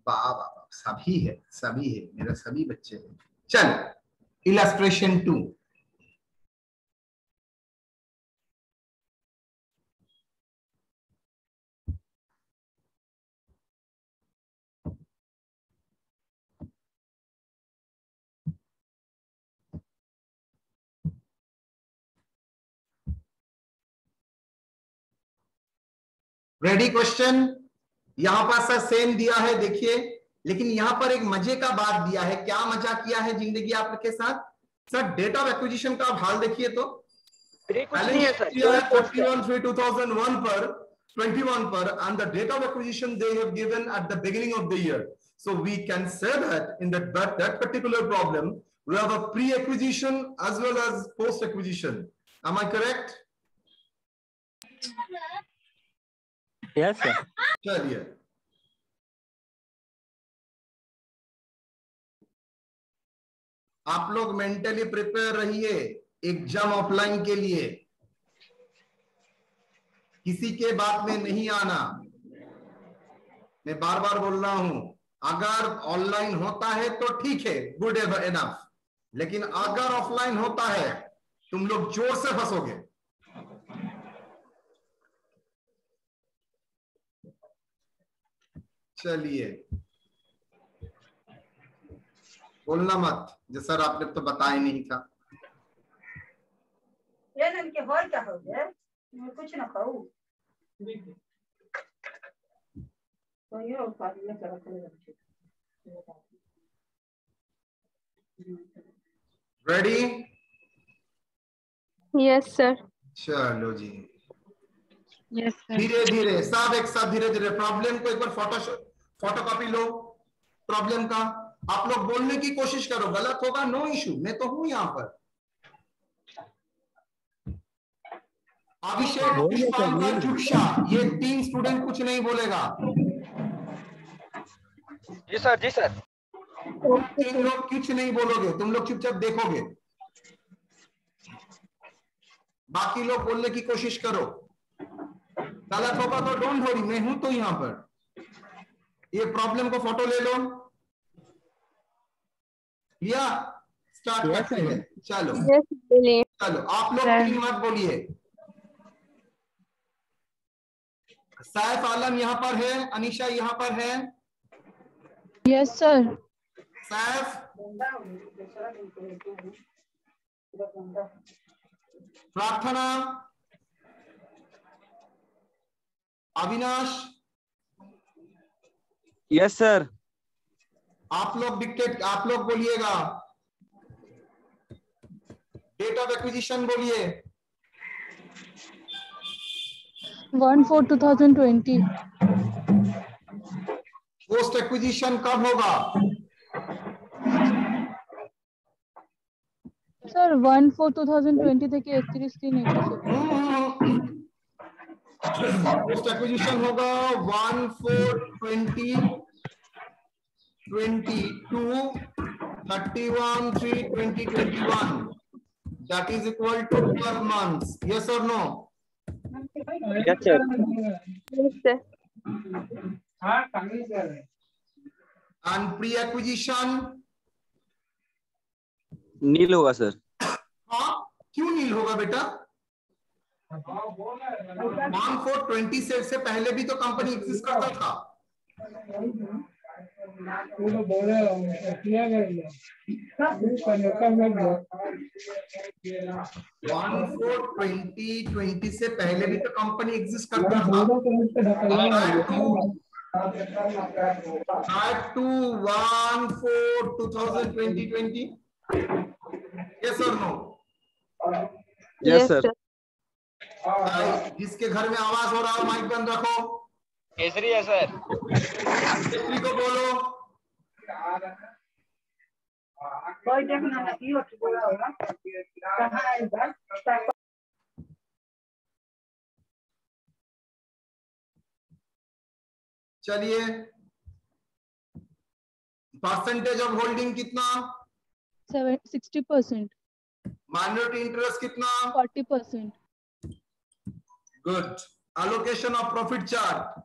बाबा, सभी है, सभी है, मेरा सभी बच्चे हैं। चल, इलस्ट्रेशन 2। Ready question? यहां पर सर सेम दिया है देखिए, लेकिन यहां पर एक मजे का बात दिया है। क्या मजा किया है जिंदगी आपके साथ? सर डेट ऑफ एक्विजिशन का आप हाल देखिए तो नहीं है सर, 31/3/2001 पर 21 पर, and the date of acquisition they have given at the beginning of the year. So we can say that in that particular problem we have a pre-acquisition as well as post-acquisition. Am I correct? Yes sir. चलिए, आप लोग mentally prepare रहिए exam offline के लिए, किसी के बात में नहीं आना। मैं बार बार बोल रहा हूं, अगर ऑनलाइन होता है तो ठीक है, गुड एनफ, लेकिन अगर ऑफलाइन होता है तुम लोग जोर से फंसोगे। चलिए, बोलना मत जो सर आपने तो बताया नहीं था। के हो क्या हो गया, मैं कुछ ना खाऊं तो ये उपाधि में चला कर रेडी? Yes, sir. चलो जी, Yes, sir. धीरे धीरे सब एक साथ, धीरे धीरे। प्रॉब्लम को एक बार फोटो कॉपी लो प्रॉब्लम का। आप लोग बोलने की कोशिश करो, गलत होगा नो इशू, मैं तो हूं यहाँ पर। अभिषेक, पुष्पांकर, जुक्षा, ये 3 स्टूडेंट कुछ नहीं बोलेगा। जी सर, जी सर। तुम लोग कुछ नहीं बोलोगे, तुम लोग चुपचाप देखोगे। बाकी लोग बोलने की कोशिश करो, गलत होगा तो डोंट वरी, मैं हूं तो यहां पर। ये प्रॉब्लम को फोटो ले लो। लिया? स्टार्ट करते हैं। चलो Yes, बोलिए। चलो, आप लोग Sir. 3 मत बोलिए। सैफ आलम यहाँ पर है, अनीशा यहाँ पर है। Yes, sir. सैफ, प्रार्थना, अविनाश, यस सर। आप लोग बोलिएगा। डेट ऑफ एक्विजिशन बोलिए। 1/4/2020. पोस्ट एक्विजिशन कब होगा? Sir, 1/4/2020 থেকে 31/3/21। पोस्ट एक्विजिशन होगा 1/4/2020 to 31/3/2021. That is equal to 12 months. Yes or no? Yes sir. Yes, sir. And pre-acquisition? नील होगा सर। हाँ, क्यों नील होगा बेटा? 1/4/20 से पहले भी तो कंपनी एग्जिस्ट करता था। 1/4/2020 से पहले भी तो कंपनी एग्जिस्ट करता था। Add to 1/4/2020. Yes or no? Yes sir. जिसके घर में आवाज हो रहा हो माइक बंद रखो। केसरी है सर। केसरी को बोलो। चलिए, परसेंटेज ऑफ होल्डिंग कितना? 60%. माइनॉरिटी इंटरेस्ट कितना? 40%. Good. Allocation of profit chart.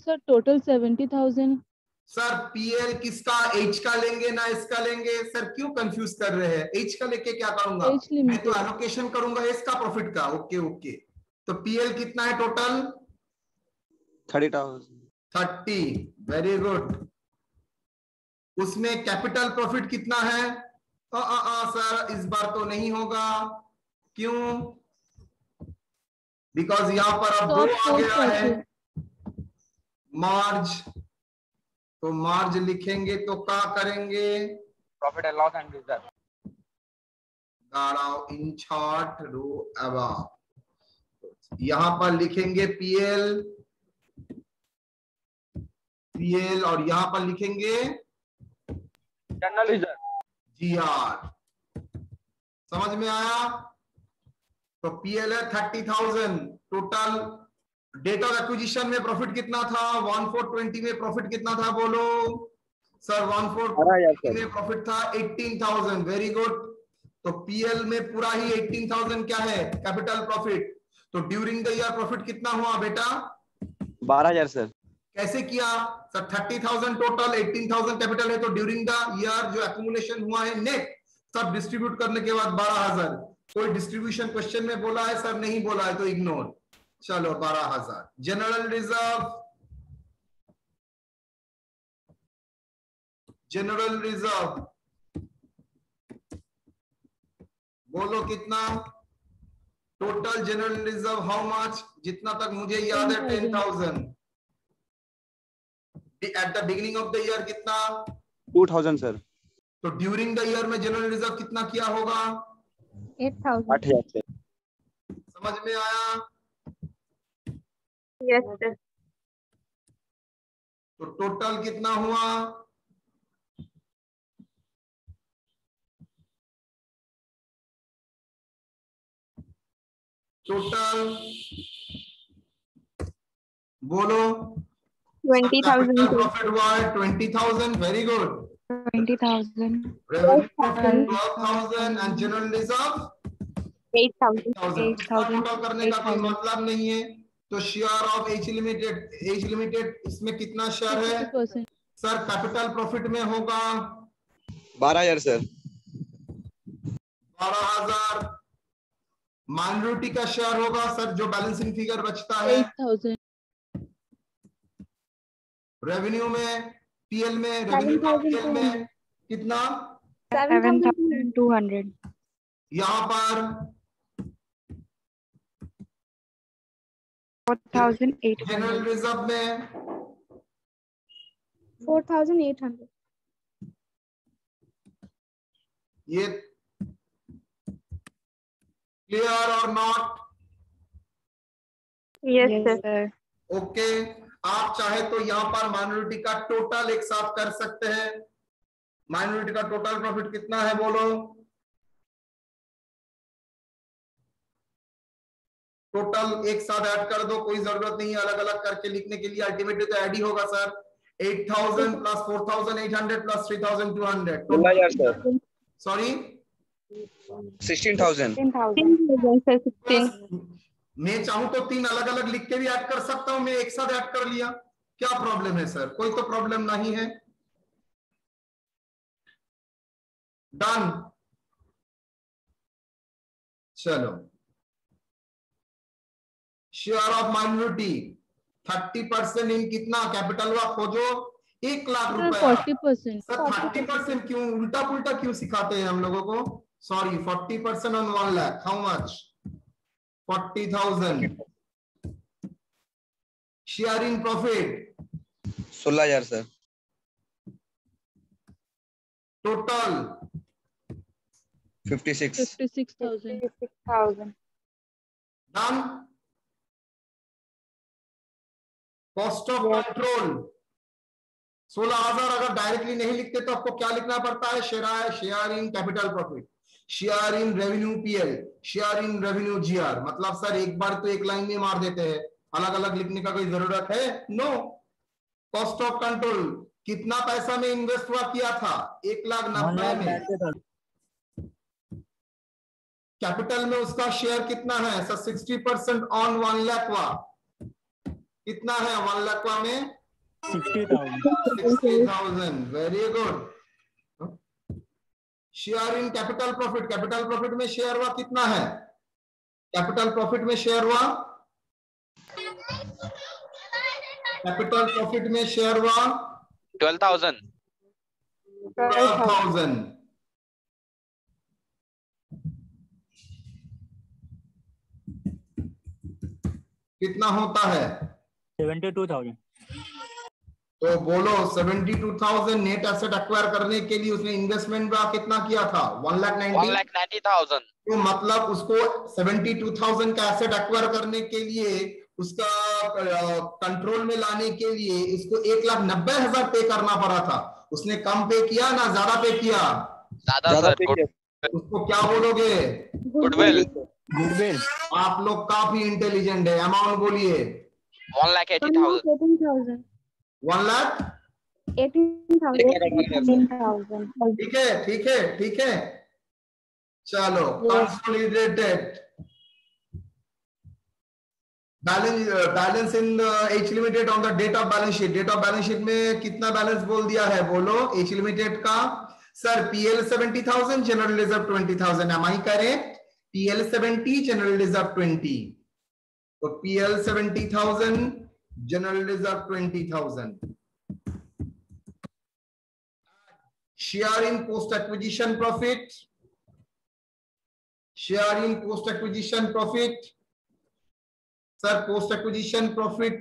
Sir, total 70,000. Sir PL किसका, एच का लेंगे ना इसका लेंगे? सर क्यों कंफ्यूज कर रहे हैं? एच का लेके क्या करूंगा? H limited. मैं तो एलोकेशन करूंगा इसका प्रॉफिट का। ओके ओके, तो पीएल कितना है टोटल? 30,000। Very good. उसमें कैपिटल प्रॉफिट कितना है? सर इस बार तो नहीं होगा। क्यों? बिकॉज यहां पर अब 2 आ गया है मार्ज, तो मार्ज लिखेंगे तो क्या करेंगे? Profit and loss and reserve. In chart row above, यहां पर लिखेंगे पीएल और यहां पर लिखेंगे जनरल रिजर्व, जीआर। समझ में आया? तो पीएल है 30,000 टोटल। डेट ऑफ एक्विजिशन में प्रॉफिट कितना था? 1/4/20 में प्रॉफिट कितना था बोलो? सर 1/4/20 में प्रॉफिट था 18,000। Very good. तो पीएल में पूरा ही 18,000 क्या है? Capital profit. तो ड्यूरिंग द ईयर प्रॉफिट कितना हुआ बेटा? 12,000 सर। कैसे किया? सर 30,000 टोटल, 18,000 कैपिटल है, तो ड्यूरिंग द ईयर जो एक्यूमुलेशन हुआ है नेट सब डिस्ट्रीब्यूट करने के बाद 12,000। कोई डिस्ट्रीब्यूशन क्वेश्चन में बोला है? सर नहीं बोला है, तो इग्नोर। चलो 12,000। जनरल रिजर्व, जनरल रिजर्व बोलो कितना? Total general reserve how much? जितना तक मुझे याद है 10,000। At the beginning of the year कितना? 2000 सर। तो ड्यूरिंग द ईयर में जनरल रिजर्व कितना किया होगा? 8,000. 8000 सर। समझ में आया? Yes, sir. तो टोटल कितना हुआ? टोटल बोलो। 20,000. प्रॉफिट हुआ है 20,000. Very good. 20,000. Revenue 12,000 and general reserve 8,000. 8,000. Total करने का कोई 8,000. मतलब नहीं है. तो शेयर ऑफ एच लिमिटेड इसमें कितना शेयर है 50%. सर? कैपिटल प्रॉफिट में होगा 12,000 सर। 12,000. माइनॉरिटी का शेयर होगा सर जो बैलेंसिंग फिगर बचता है 8,000. रेवेन्यू में, पीएल में, रेवेन्यू का पीएल में कितना? 7,200. यहाँ पर 4,800. जनरल रिजर्व में 4,800. ये clear or not? Yes, sir. Okay. आप चाहे तो यहाँ पर माइनॉरिटी का टोटल एक साथ कर सकते हैं. माइनॉरिटी का टोटल प्रॉफिट कितना है बोलो? टोटल एक साथ ऐड कर दो, कोई जरूरत नहीं है अलग अलग करके लिखने के लिए. अल्टीमेटली तो ऐड ही होगा sir. 8,000 plus 4,800 plus 3,200. 16,000 sir. Sorry 16,000। 16,000. मैं चाहूं तो 3 अलग अलग लिख के भी ऐड कर सकता हूं. मैं एक साथ ऐड कर लिया. क्या प्रॉब्लम है सर? कोई तो प्रॉब्लम नहीं है. डन. चलो. शेयर ऑफ माइनॉरिटी 30% इन कितना कैपिटल हुआ खोजो. 1 लाख रुपए. 40%. सर 30% क्यों? उल्टा पुल्टा क्यों सिखाते हैं हम लोगों को? Sorry 40% on 1 lakh. How much? 40,000. Share in profit 16,000 sir. Total 56। 56,000. 56,000. Done. Cost of control 16,000. अगर डायरेक्टली नहीं लिखते तो आपको क्या लिखना पड़ता है? Share in capital profit, share in revenue PL, share in revenue GR. मतलब सर एक बार तो एक लाइन में मार देते हैं, अलग अलग लिखने का कोई जरूरत है? नो. कॉस्ट ऑफ कंट्रोल कितना पैसा में इन्वेस्ट हुआ किया था? 1,90,000 में. कैपिटल में उसका शेयर कितना है सर? 60% ऑन 1 लाख हुआ. कितना है 1 लाख में? 60,000. Very good. Share in capital profit, capital profit में शेयर हुआ कितना है? कैपिटल प्रॉफिट में शेयर हुआ, कैपिटल प्रॉफिट में शेयर हुआ 12,000. 12,000. कितना होता है? 72,000. तो बोलो 72,000. नेट एसेट एक्वायर करने के लिए उसने इन्वेस्टमेंट कितना किया था? 1,90,000. 1,90,000. तो मतलब उसको 72,000 का एसेट एक्वायर करने के लिए, उसका कंट्रोल में लाने के लिए इसको 1,90,000 पे करना पड़ा था. उसने कम पे किया ना ज्यादा पे किया? ज्यादा सर. उसको क्या बोलोगे? गुडविल. गुडविल. आप लोग काफी इंटेलिजेंट है. अमाउंट बोलिए. 1,80,000. 1,18,000. ठीक है ठीक है ठीक है. चलो consolidated balance in H limited on the date of balance sheet. Date of balance sheet में कितना बैलेंस बोल दिया है बोलो एच लिमिटेड का? Sir PL 70,000, general reserve 20,000. एम आई करें? PL 70, general reserve 20. तो PL 70,000, general reserve 20,000. Share in post acquisition profit, share in post acquisition profit. Sir post acquisition profit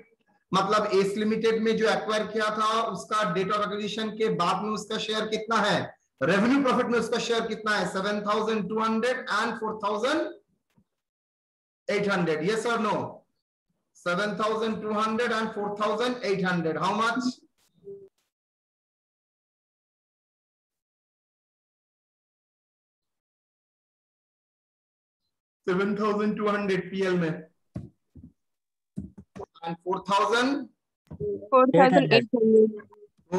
मतलब एस लिमिटेड में जो एक्वायर किया था उसका डेट ऑफ एक्विजिशन के बाद में उसका शेयर कितना है, रेवेन्यू प्रॉफिट में उसका शेयर कितना है, 7,200 एंड 4,800, यस और no? 7,200 and 4,800, how much? 7,200 PL में and 4,800। तो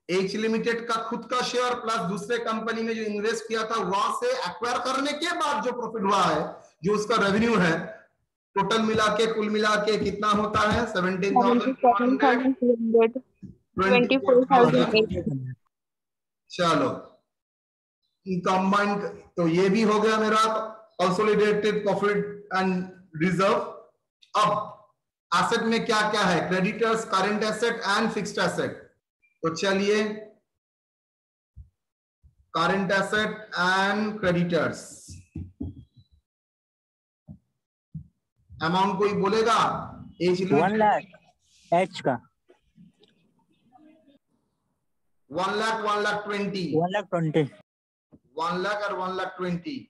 एच लिमिटेड का खुद का शेयर प्लस दूसरे कंपनी में जो इन्वेस्ट किया था वहां से एक्वायर करने के बाद जो प्रॉफिट हुआ है, जो उसका रेवेन्यू है, टोटल मिला के कुल मिला के कितना होता है? 17,200, 24,800। चलो कंबाइंड, तो ये भी हो गया मेरा कंसोलिडेटेड प्रॉफिट एंड रिजर्व। अब एसेट में क्या क्या है? Creditors, current asset and fixed asset. तो चलिए current asset and creditors, amount कोई बोलेगा? 1 लाख एच का 1 लाख 1,20,000 1,20,000 1 लाख और 1,20,000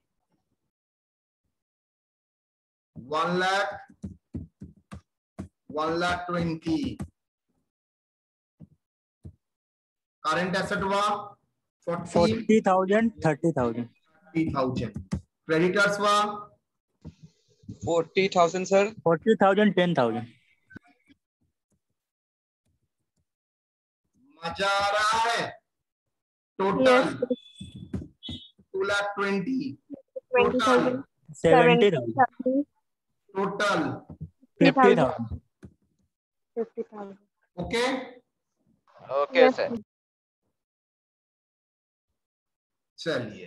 1,20,000 करंट एसेट हुआ 40,000 30,000 क्रेडिटर्स हुआ 40,000 सर। 40,000 10,000। मजा आ रहा है? Total 2,20,000 total 70,000 total 50,000। Okay. Okay sir. चलिए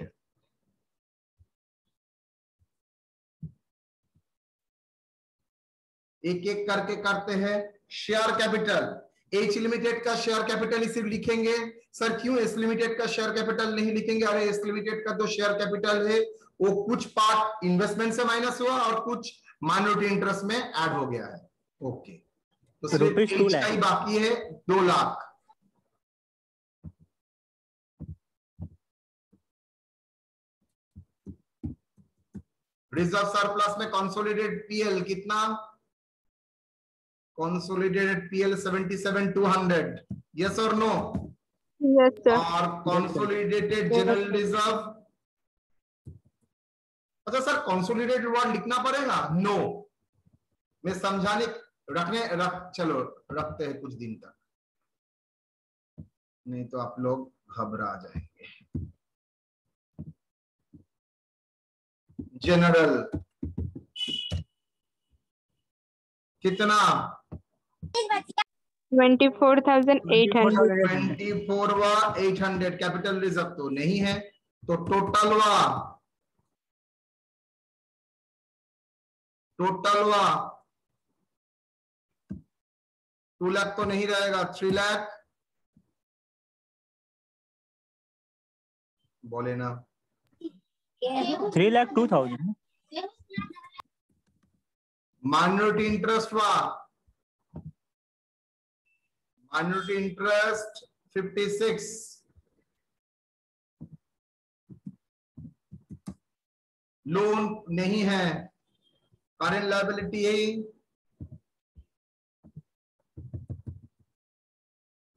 एक एक करके करते हैं। शेयर कैपिटल, एच लिमिटेड का शेयर कैपिटल इसे लिखेंगे। सर क्यों एस लिमिटेड का शेयर कैपिटल नहीं लिखेंगे? अरे एस लिमिटेड का जो शेयर कैपिटल है वो कुछ पार्ट इन्वेस्टमेंट से माइनस हुआ और कुछ माइनॉरिटी इंटरेस्ट में ऐड हो गया है। ओके, तो सिर्फ रुपीज 2 एच लाख का ही बाकी है 2 लाख। रिजर्व सरप्लस में कंसोलिडेटेड पीएल कितना? कंसोलिडेटेड पीएल 77,200, यस और नो? Yes sir. और कंसोलिडेटेड जनरल रिजर्व, अच्छा सर कंसोलिडेटेड वर्ड लिखना पड़ेगा? नो, मैं समझाने चलो रखते हैं कुछ दिन तक, नहीं तो आप लोग घबरा जाएंगे। जनरल कितना? 24,800। 24,800 कैपिटल रिजर्व तो नहीं है, तो टोटल हुआ 2 लाख तो नहीं रहेगा, 3 लाख बोले ना? 3,02,000। माइनॉरिटी इंटरेस्ट हुआ, माइनॉरिटी इंटरेस्ट 56, लोन नहीं है, करेंट लायबिलिटी है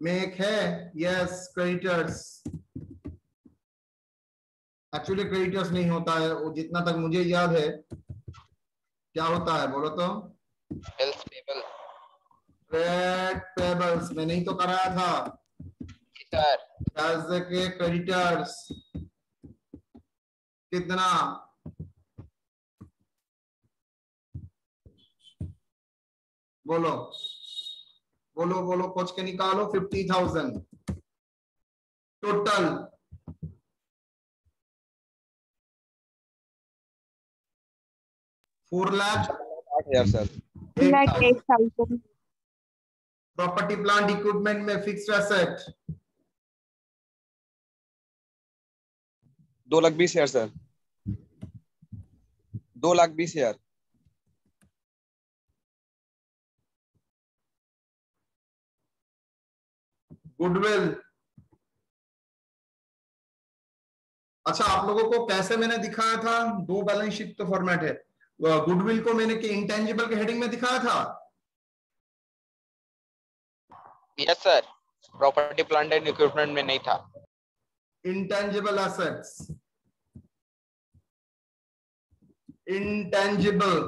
में एक है, यस क्रेडिटर्स। एक्चुअली क्रेडिटर्स नहीं होता है वो, जितना तक मुझे याद है। क्या होता है बोलो तो? हेल्थ पेबल ट्रेड पेबल्स में नहीं तो कराया था सर। के क्रेडिटर्स कितना? बोलो बोलो बोलो, खोज के निकालो। 50,000 total. ₹4,08,000 8,000 sir. 8,08,000। Property plant equipment में फिक्स्ड एसेट 2,20,000 सर। 2,20,000। गुडविल। अच्छा, आप लोगों को कैसे मैंने दिखाया था? दो बैलेंस शीट तो फॉर्मेट है। गुडविल को मैंने इंटेंजिबल के हेडिंग में दिखाया था। Yes sir, property plant and equipment में नहीं था। इंटेंजिबल एसेट्स, इंटेंजिबल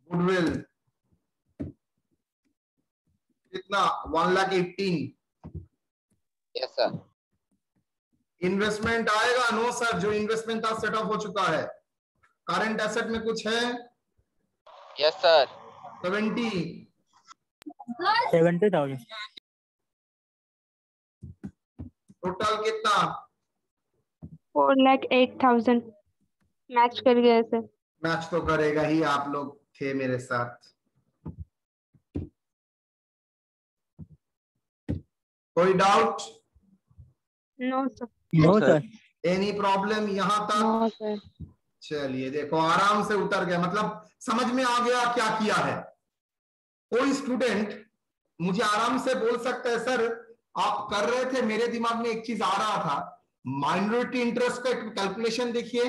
गुडविल कितना? 1,18,000। Yes sir. इन्वेस्टमेंट आएगा? नो सर, जो इन्वेस्टमेंट था सेट ऑफ हो चुका है। करंट एसेट में कुछ है? Yes sir. 70,000। टोटल कितना? 4,08,000 मैच कर गया सर। मैच तो करेगा ही, आप लोग थे मेरे साथ। कोई doubt? No sir. No sir. Any problem यहां तक? No sir. चलिए देखो, आराम से उतर गया, मतलब समझ में आ गया क्या किया है। कोई स्टूडेंट मुझे आराम से बोल सकता है सर आप कर रहे थे, मेरे दिमाग में एक चीज आ रहा था, माइनॉरिटी इंटरेस्ट का कैलकुलेशन देखिए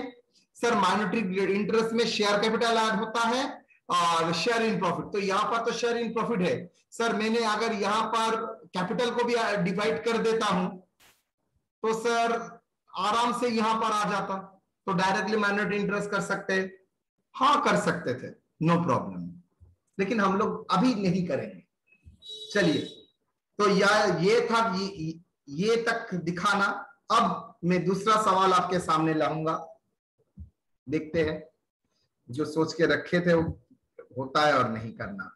सर। माइनॉरिटी इंटरेस्ट में शेयर कैपिटल ऐड होता है और शेयर इन प्रॉफिट, तो यहाँ पर तो शेयर इन प्रॉफिट है सर। मैंने अगर यहाँ पर कैपिटल को भी डिवाइड कर देता हूं तो सर आराम से यहां पर आ जाता, तो डायरेक्टली माइनॉरिटी इंटरेस्ट कर सकते हैं। हाँ कर सकते थे, नो प्रॉब्लम, लेकिन हम लोग अभी नहीं करेंगे। चलिए, तो ये था, ये तक दिखाना। अब मैं दूसरा सवाल आपके सामने लाऊंगा, देखते हैं जो सोच के रखे थे वो होता है और नहीं करना।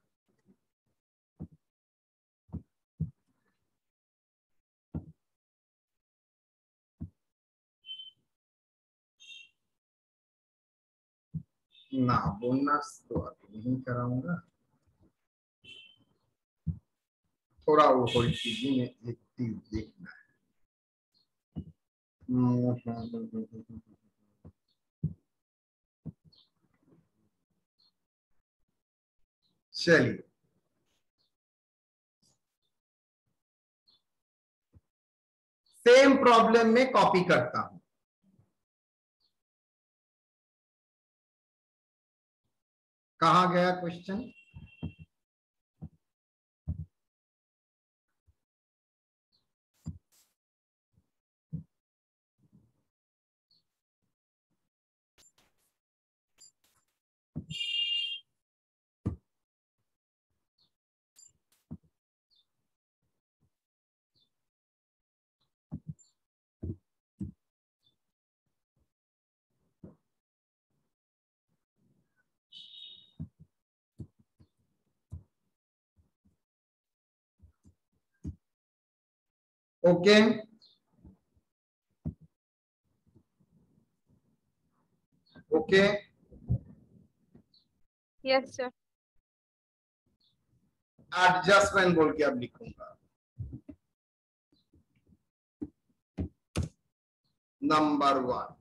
ना बोनस तो अभी नहीं कराऊंगा, थोड़ा वो होल्ड कीजिए, में एक चीज देखना है। चलिए, सेम प्रॉब्लम में कॉपी करता हूं। कहां गया question? Okay, okay, yes sir. Adjustment बोल के अब लिखूंगा। Number 1,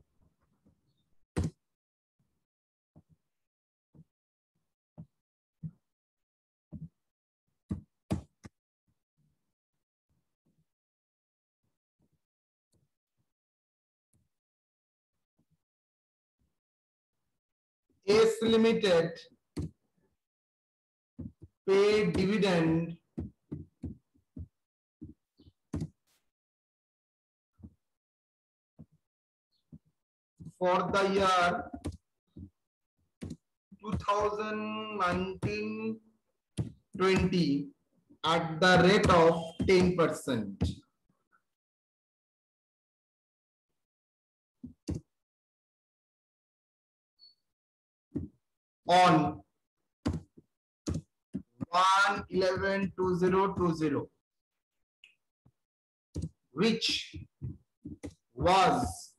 ACE Limited paid dividend for the year 2019-20 at the rate of 10%. On 1/11/2020, which was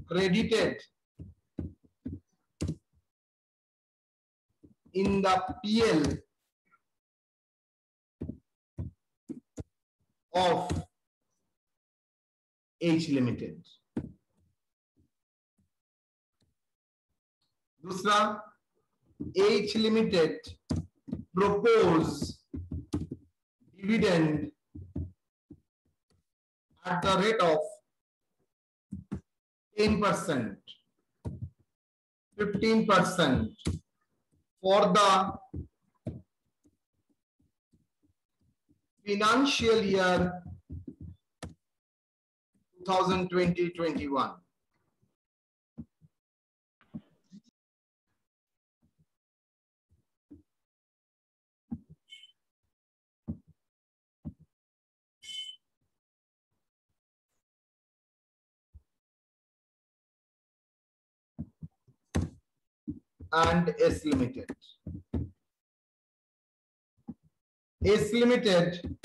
credited in the PL of H Limited. दूसरा, H Limited propose dividend at the rate of 10%, 15% for the financial year 2020-21. And S Limited. S Limited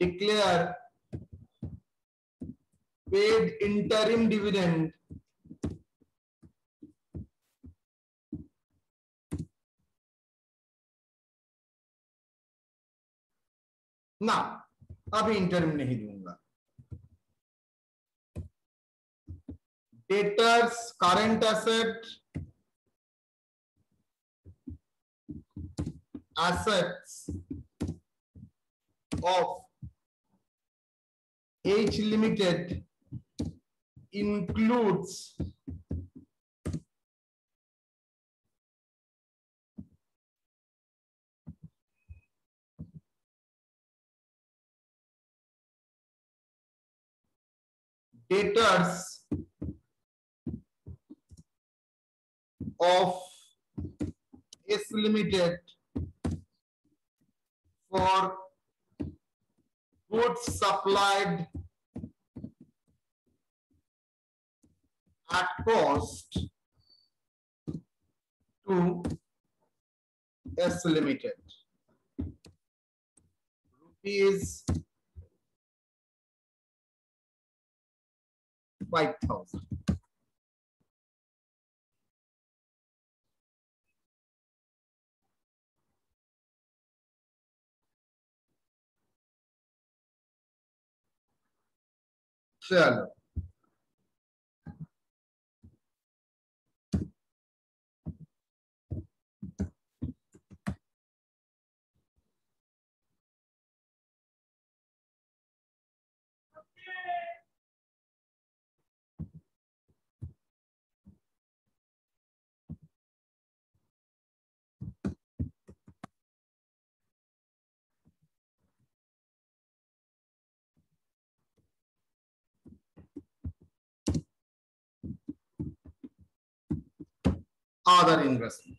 declare paid interim dividend ना, अभी interim नहीं दूंगा. Debtors current asset, assets of H Limited includes debtors of S Limited for goods supplied at cost to S Limited. Rupees 5,000. चलो, other investment.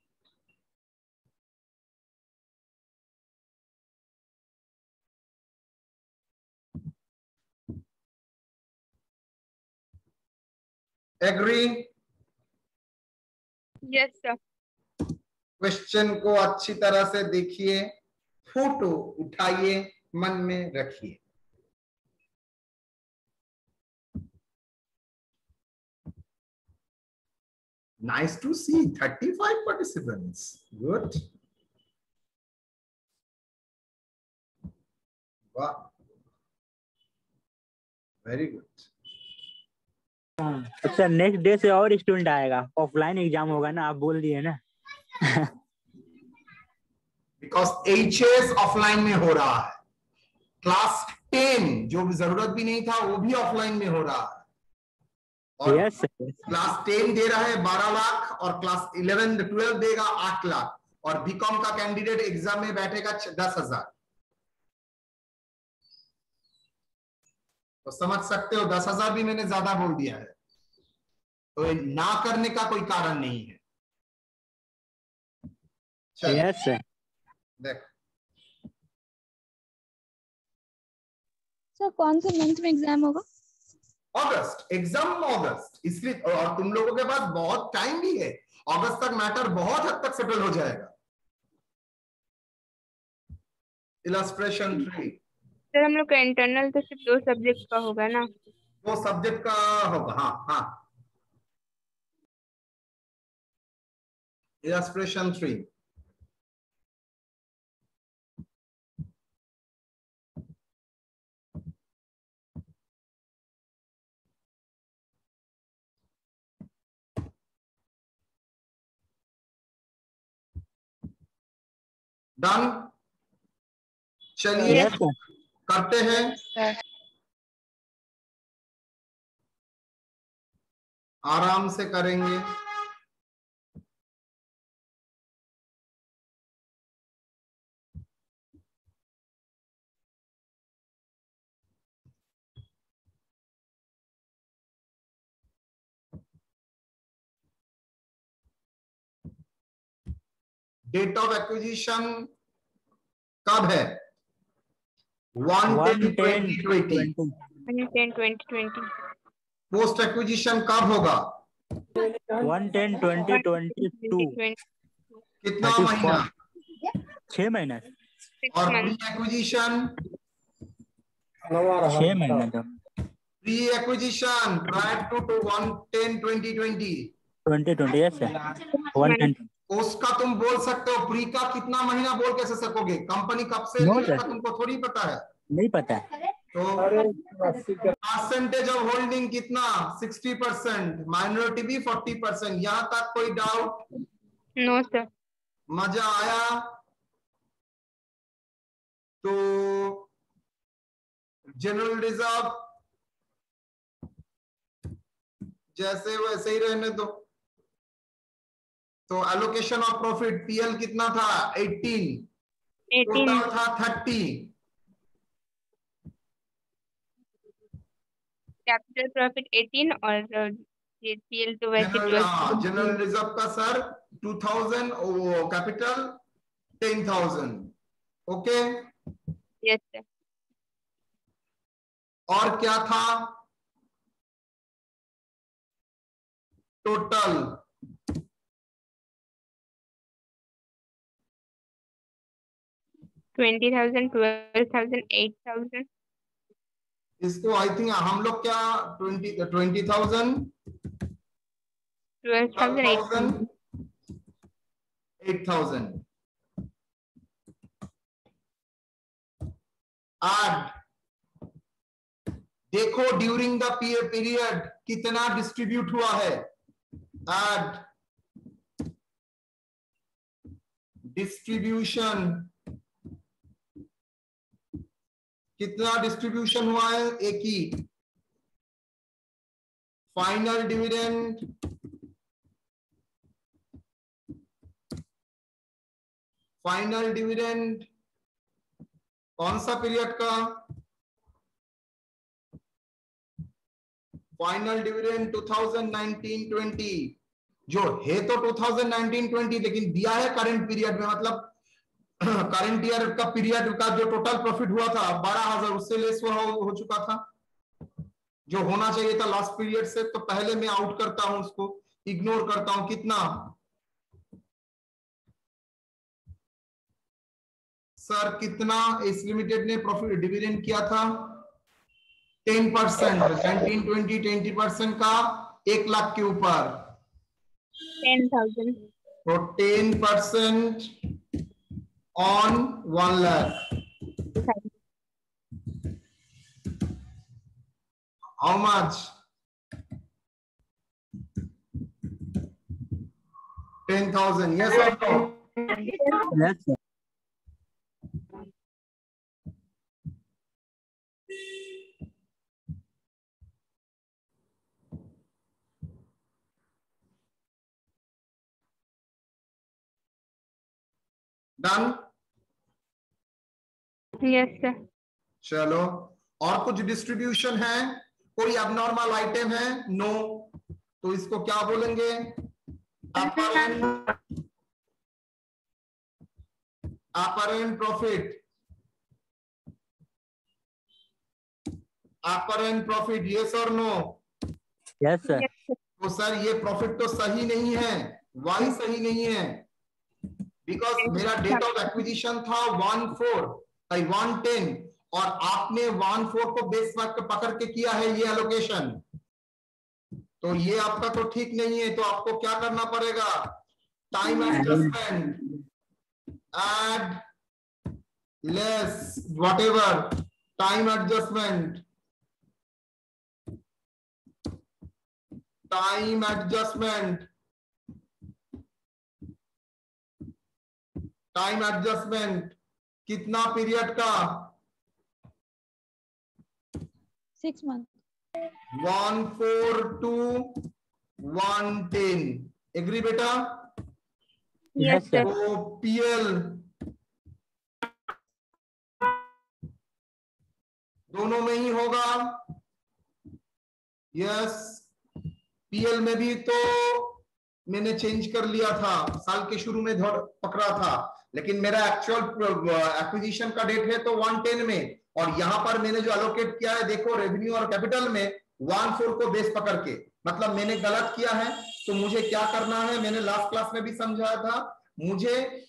Agree? Yes, sir. Question को अच्छी तरह से देखिए, फोटो उठाइए, मन में रखिए. Nice to see 35 participants. Good. Wow. Very good. अच्छा, नेक्स्ट डे से और स्टूडेंट आएगा. ऑफलाइन एग्जाम होगा ना, आप बोल दिए ना. Because HS ऑफलाइन में हो रहा है. क्लास 10 जो जरूरत भी नहीं था वो भी ऑफलाइन में हो रहा है. और यस, क्लास 10 दे रहा है 12 लाख और क्लास 11 12 देगा 8 लाख और बीकॉम का कैंडिडेट एग्जाम में बैठेगा 10,000. तो समझ सकते हो 10,000 भी मैंने ज्यादा बोल दिया है, तो ना करने का कोई कारण नहीं है. Yes sir. देखो सर कौन से मंथ में एग्जाम होगा? अगस्त, एग्जाम अगस्त, इसलिए. और तुम लोगों के पास बहुत टाइम भी है, अगस्त तक मैटर बहुत हद तक सेटल हो जाएगा. इलस्ट्रेशन 3 सर हम लोग का इंटरनल तो सिर्फ 2 सब्जेक्ट का होगा ना? 2 सब्जेक्ट का होगा. हाँ हाँ. Illustration 3 done. चलिए Yes, sir. करते हैं, आराम से करेंगे। डेट ऑफ एक्विजिशन कब है? 1/10/2020। 1/10/2020. पोस्ट एक्विजिशन कब होगा? 1/10/2022. 2020. कितना 34. महीना? 6 महीना। 6 और प्री months. एक्विजिशन? 6 महीना तो pre acquisition prior to 1/10/2020। 2020. Yes, sir. 110. उसका तुम बोल सकते हो, प्री का कितना महीना बोल कैसे सकोगे? कंपनी कब से No, ली sir. उसका तुमको थोड़ी पता है। नहीं पता है। तो परसेंटेज ऑफ होल्डिंग कितना? 60%, माइनॉरिटी भी 40%। यहां तक कोई डाउट? No, sir. मजा आया? तो जनरल रिजर्व जैसे वैसे ही रहने दो। तो एलोकेशन ऑफ प्रॉफिट पीएल कितना था? 18। 18. टोटल था 30। कैपिटल प्रॉफिट 18 और ये पीएल तो वैसे 12. जनरल रिजर्व का sir 2000, capital 10,000। Okay. Yes, sir. और क्या था? टोटल 20,000, 12,000, 8,000. इसको आई थिंक हम लोग क्या 20,000, 12,000, 8,000. 8,000 एड। देखो ड्यूरिंग द पीरियड कितना डिस्ट्रीब्यूट हुआ है। एड डिस्ट्रीब्यूशन, कितना डिस्ट्रीब्यूशन हुआ है? एक ही। फाइनल डिविडेंड, फाइनल डिविडेंड कौन सा पीरियड का? फाइनल डिविडेंड 2019-20, जो है तो 2019-20, लेकिन दिया है करंट पीरियड में, मतलब करंट ईयर का पीरियड का जो टोटल प्रॉफिट हुआ था 12,000, उससे लेस हो चुका था, जो होना चाहिए था लास्ट पीरियड से। तो पहले मैं आउट करता हूं, उसको इग्नोर करता हूं। कितना सर, कितना इस लिमिटेड ने प्रॉफिट डिविडेंड किया था? 10%। 19-20 20% का 1 लाख के ऊपर, 10,000. तो 10% on 1 lakh. How much? 10,000। Yes और no? Yes, sir. Done. Yes, sir. चलो, और कुछ डिस्ट्रीब्यूशन है? कोई अबनॉर्मल आइटम है? नो। तो इसको क्या बोलेंगे? Apparent profit. Apparent profit, yes और नो? Yes, sir. तो सर ये प्रॉफिट तो सही नहीं है। वाई सही नहीं है? बिकॉज मेरा डेट ऑफ एक्विजिशन था 1/10, और आपने 1/4 को बेस पकड़ के किया है ये एलोकेशन, तो ये आपका तो ठीक नहीं है। तो आपको क्या करना पड़ेगा? Time adjustment, add less whatever, time adjustment, time adjustment, time adjustment कितना पीरियड का? 6 months. 142 एग्री बेटा? Yes, sir. तो पीएल दोनों में ही होगा। यस, पीएल में भी तो मैंने चेंज कर लिया था, साल के शुरू में पकड़ा था, लेकिन मेरा एक्चुअल एक्विजिशन का डेट है तो 110 में, और यहां पर मैंने जो एलोकेट किया है देखो रेवेन्यू और कैपिटल में 14 को बेस पकड़ के, मतलब मैंने गलत किया है। तो मुझे क्या करना है, मैंने लास्ट क्लास में भी समझाया था, मुझे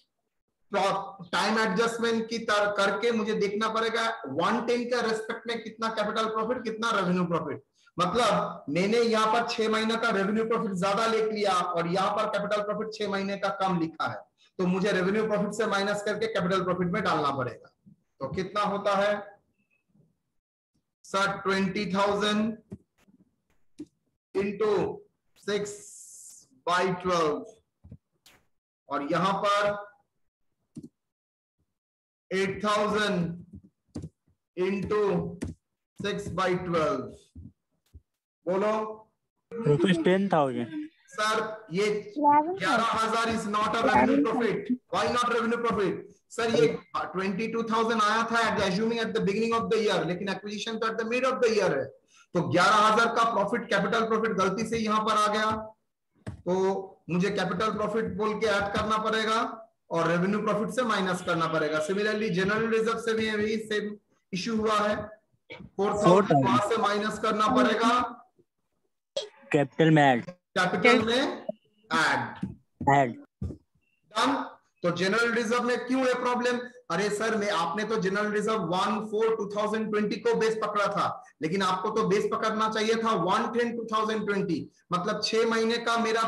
टाइम एडजस्टमेंट की करके मुझे देखना पड़ेगा 110 का रेस्पेक्ट में कितना कैपिटल प्रॉफिट कितना रेवेन्यू प्रॉफिट। मतलब मैंने यहाँ पर 6 महीने का रेवेन्यू प्रॉफिट ज्यादा लिख लिया और यहाँ पर कैपिटल प्रॉफिट 6 महीने का कम लिखा है, तो मुझे रेवेन्यू प्रॉफिट से माइनस करके कैपिटल प्रॉफिट में डालना पड़ेगा। तो कितना होता है सर? 20,000 इंटू 6/12 और यहां पर 8,000 इंटू 6/12 बोलो ₹10,000. सर। ये 11,000 is not a revenue profit. Why not revenue profit? Sir ये 22,000 आया था assuming at the beginning of the year, लेकिन एक्विजिशन तो at the mid of the year है, तो 11,000 का प्रॉफिट कैपिटल प्रॉफिट गलती से यहां पर आ गया, तो मुझे कैपिटल प्रॉफिट बोल के ऐड करना पड़ेगा और रेवेन्यू प्रॉफिट से माइनस करना पड़ेगा। सिमिलरली जनरल रिजर्व से भी यही सेम इश्यू हुआ है, 4,000 वहां से माइनस करना पड़ेगा, कैपिटल में ऐड डन। तो जनरल रिजर्व में क्यों है प्रॉब्लम? अरे सर मैं आपने तो जनरल रिजर्व 1/4/2020 को बेस पकड़ा था, लेकिन आपको तो बेस पकड़ना चाहिए था 1/10/2020, मतलब 6 महीने का मेरा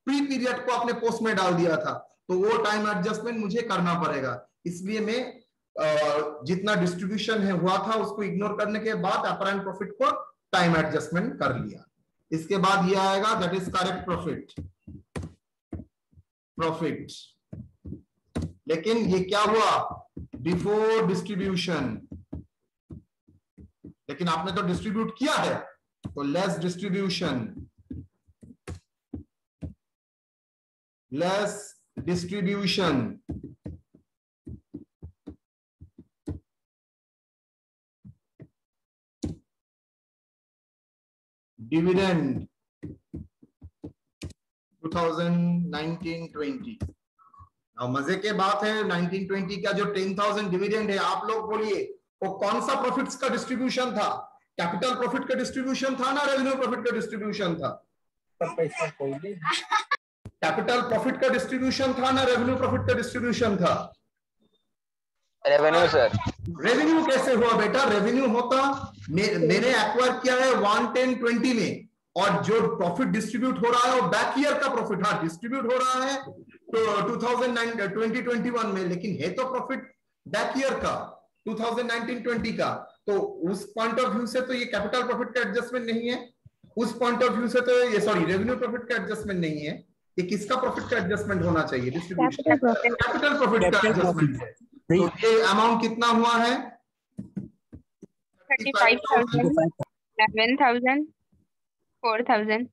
प्री पीरियड को आपने पोस्ट में डाल दिया था, तो वो टाइम एडजस्टमेंट मुझे करना पड़ेगा। इसलिए मैं जितना डिस्ट्रीब्यूशन है हुआ था उसको इग्नोर करने के बाद अपरेंट प्रॉफिट को टाइम एडजस्टमेंट कर लिया। इसके बाद ये आएगा दैट इज करेक्ट प्रॉफिट। लेकिन ये क्या हुआ? बिफोर डिस्ट्रीब्यूशन, लेकिन आपने तो डिस्ट्रीब्यूट किया है, तो लेस डिस्ट्रीब्यूशन डिविडेंड 2019-20। अब मजे के बात है 1920 का जो 10,000 डिविडेंड है, आप लोग बोलिए वो कौन सा प्रॉफिट्स का डिस्ट्रीब्यूशन था? कैपिटल प्रॉफिट का डिस्ट्रीब्यूशन था ना रेवेन्यू प्रॉफिट का डिस्ट्रीब्यूशन था? कैपिटल प्रॉफिट का डिस्ट्रीब्यूशन था ना रेवेन्यू प्रॉफिट का डिस्ट्रीब्यूशन था? Revenue sir. रेवेन्यू कैसे हुआ बेटा? रेवेन्यू होता मैंने एक्वायर किया है 110-20 में, और जो प्रॉफिट डिस्ट्रीब्यूट हो रहा है वो बैक ईयर का प्रॉफिट, हाँ डिस्ट्रीब्यूट हो रहा है तो 2021 में, लेकिन है तो प्रॉफिट बैक ईयर का 2019-20 का, तो उस पॉइंट ऑफ व्यू से तो ये कैपिटल प्रॉफिट का एडजस्टमेंट नहीं है, उस पॉइंट ऑफ व्यू से तो ये रेवेन्यू प्रॉफिट का एडजस्टमेंट नहीं है। ये किसका प्रॉफिट का एडजस्टमेंट होना चाहिए? डिस्ट्रीब्यूशन कैपिटल प्रॉफिट का एडजस्टमेंट है। तो ये अमाउंट कितना हुआ है? 35,000, 11,000, 4,000।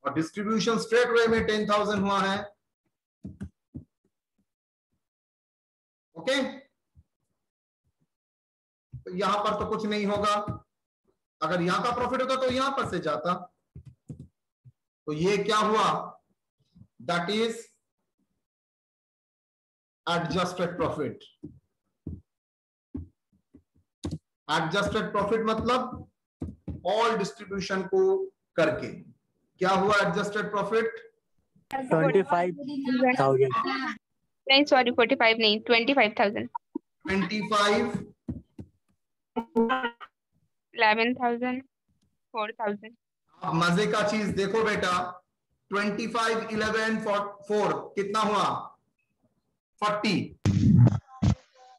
और डिस्ट्रीब्यूशन स्ट्रेट वे में 10,000 हुआ है। ओके, तो यहां पर तो कुछ नहीं होगा, अगर यहां का प्रॉफिट होता तो यहां पर से जाता। तो ये क्या हुआ? That is adjusted profit. Adjusted profit मतलब ऑल डिस्ट्रीब्यूशन को करके क्या हुआ? Adjusted profit 25,000. नहीं सॉरी 45 नहीं 25,000। 25, 11,000, 4,000। अब मजे का चीज देखो बेटा, 25, 11, 4 कितना हुआ? 40।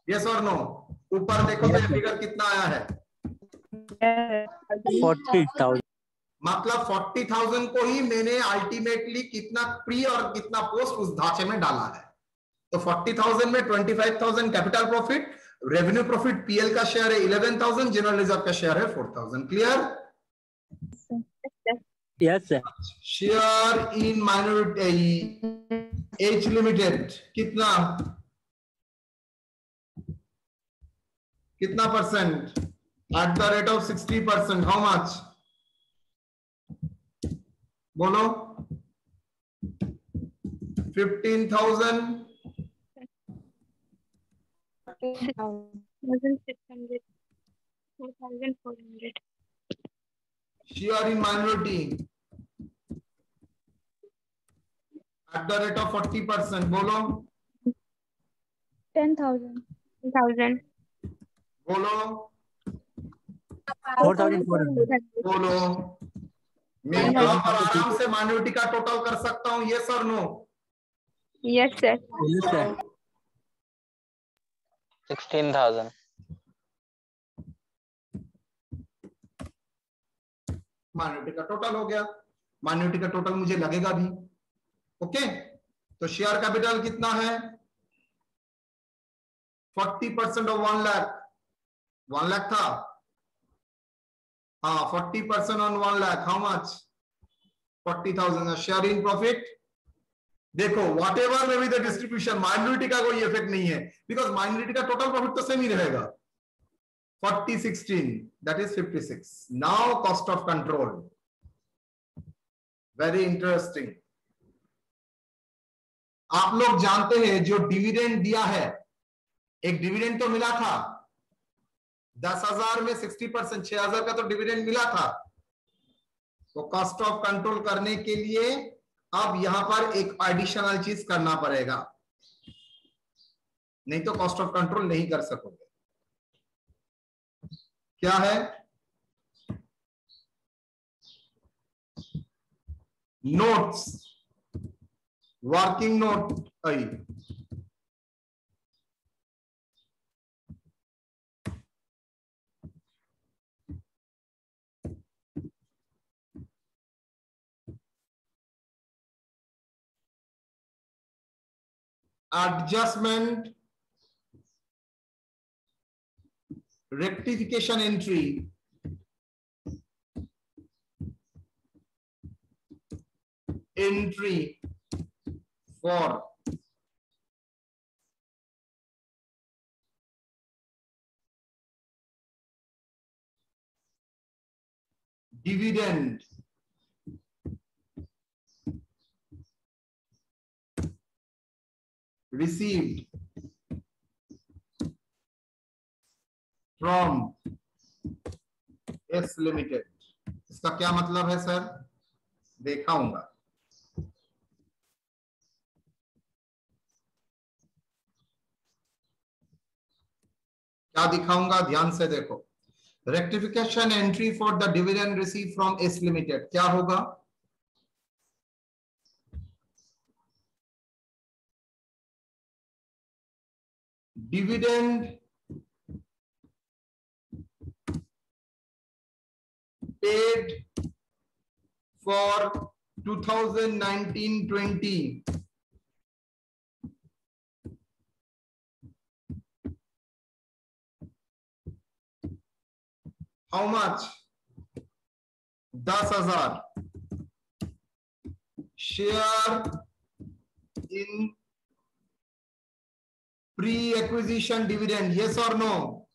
यस और नो? ऊपर देखो तो फिगर कितना आया है? 40,000. मतलब 40,000 को ही मैंने अल्टीमेटली कितना प्री और कितना पोस्ट उस ढांचे में डाला है। तो 40,000 में 25,000 capital profit, revenue profit PL का शेयर है 11,000, जनरल रिजर्व का शेयर है 4,000। Clear? Yes, sir. Share in minority H limited कितना percent? At the rate of 60%। How much? बोलो। 15,000 1,600 2,400 share in minority at the rate of 40%। बोलो 10,000. 1,000 बोलो 4,400. बोलो। मैं यहाँ पर आराम से माइनॉरिटी का टोटल कर सकता हूँ, यस और no? Yes, sir. Yes, sir. 16,000। Minority का टोटल हो गया। माइनॉरिटी का टोटल मुझे लगेगा भी। ओके, तो शेयर कैपिटल कितना है? 40% ऑफ 1 लाख। 1 लाख था, हाँ 40% on 1 lakh, how much? 40,000। Share in profit देखो, वॉट एवर में भी द डिस्ट्रीब्यूशन, माइनॉरिटी का कोई इफेक्ट नहीं है, बिकॉज माइनॉरिटी का टोटल प्रॉफिट तो सेम ही रहेगा। 40 16 that is 56। Now cost of control, very interesting. आप लोग जानते हैं जो डिविडेंड दिया है, एक डिविडेंड तो मिला था 10,000 में 60%, 6,000 का तो डिविडेंड मिला था। तो कॉस्ट ऑफ कंट्रोल करने के लिए अब यहां पर एक एडिशनल चीज करना पड़ेगा, नहीं तो कॉस्ट ऑफ कंट्रोल नहीं कर सकोगे। क्या है? Notes, working note. adjustment, rectification entry, entry for dividend received from S Limited। इसका क्या मतलब है सर? दिखाऊंगा। क्या दिखाऊंगा, ध्यान से देखो। Rectification entry for the dividend receive from S limited क्या होगा? Dividend paid for 2019-20 how much? 10,000 share in pre-acquisition dividend, yes or no?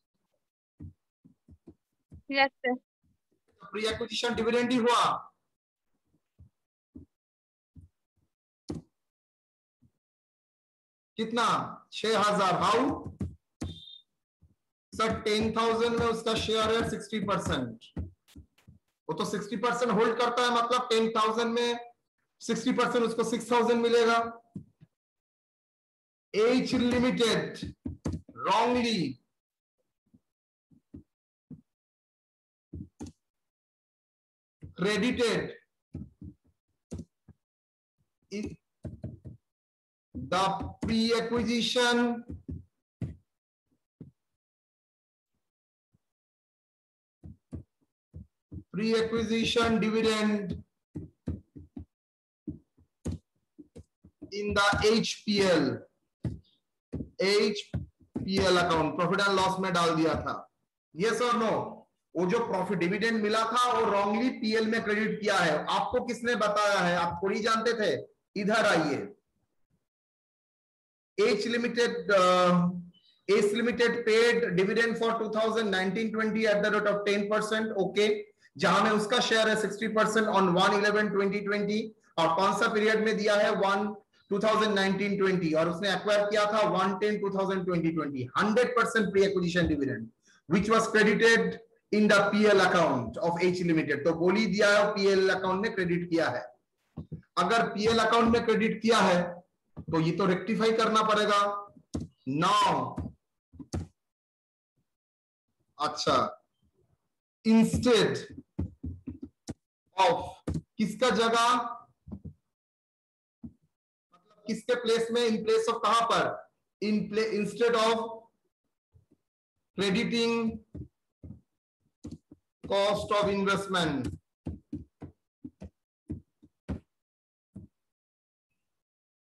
Yes, sir. Pre acquisition dividend ही हुआ। कितना? 6,000। How sir? 10,000 में उसका शेयर है 60%, वो तो 60% होल्ड करता है, मतलब 10,000 में 60% उसको 6,000 मिलेगा। H limited wrongly credited in the pre-acquisition dividend in the HPL HPL account profit and loss में डाल दिया था, यस और नो? वो जो प्रॉफिट डिविडेंड मिला था वो रॉन्गली पीएल में क्रेडिट किया है, आपको किसने बताया है? आप थोड़ी जानते थे। इधर आइए, H Limited paid dividend for 2019-20 at the rate of 10%, okay, जहां में उसका शेयर है 60% ऑन 1/11/2020, और कौन सा पीरियड में दिया है? 2019-20, और उसने एक्वायर किया था 1/10/2020, 100% pre acquisition dividend which was credited in the PL account of H Limited। तो बोली दिया है PL अकाउंट में क्रेडिट किया है। अगर PL अकाउंट में क्रेडिट किया है तो ये तो रेक्टिफाई करना पड़ेगा। नाउ अच्छा, इंस्टेड ऑफ किसका जगह, मतलब किसके प्लेस में? इन प्लेस ऑफ, कहां पर? Instead of crediting cost of investment,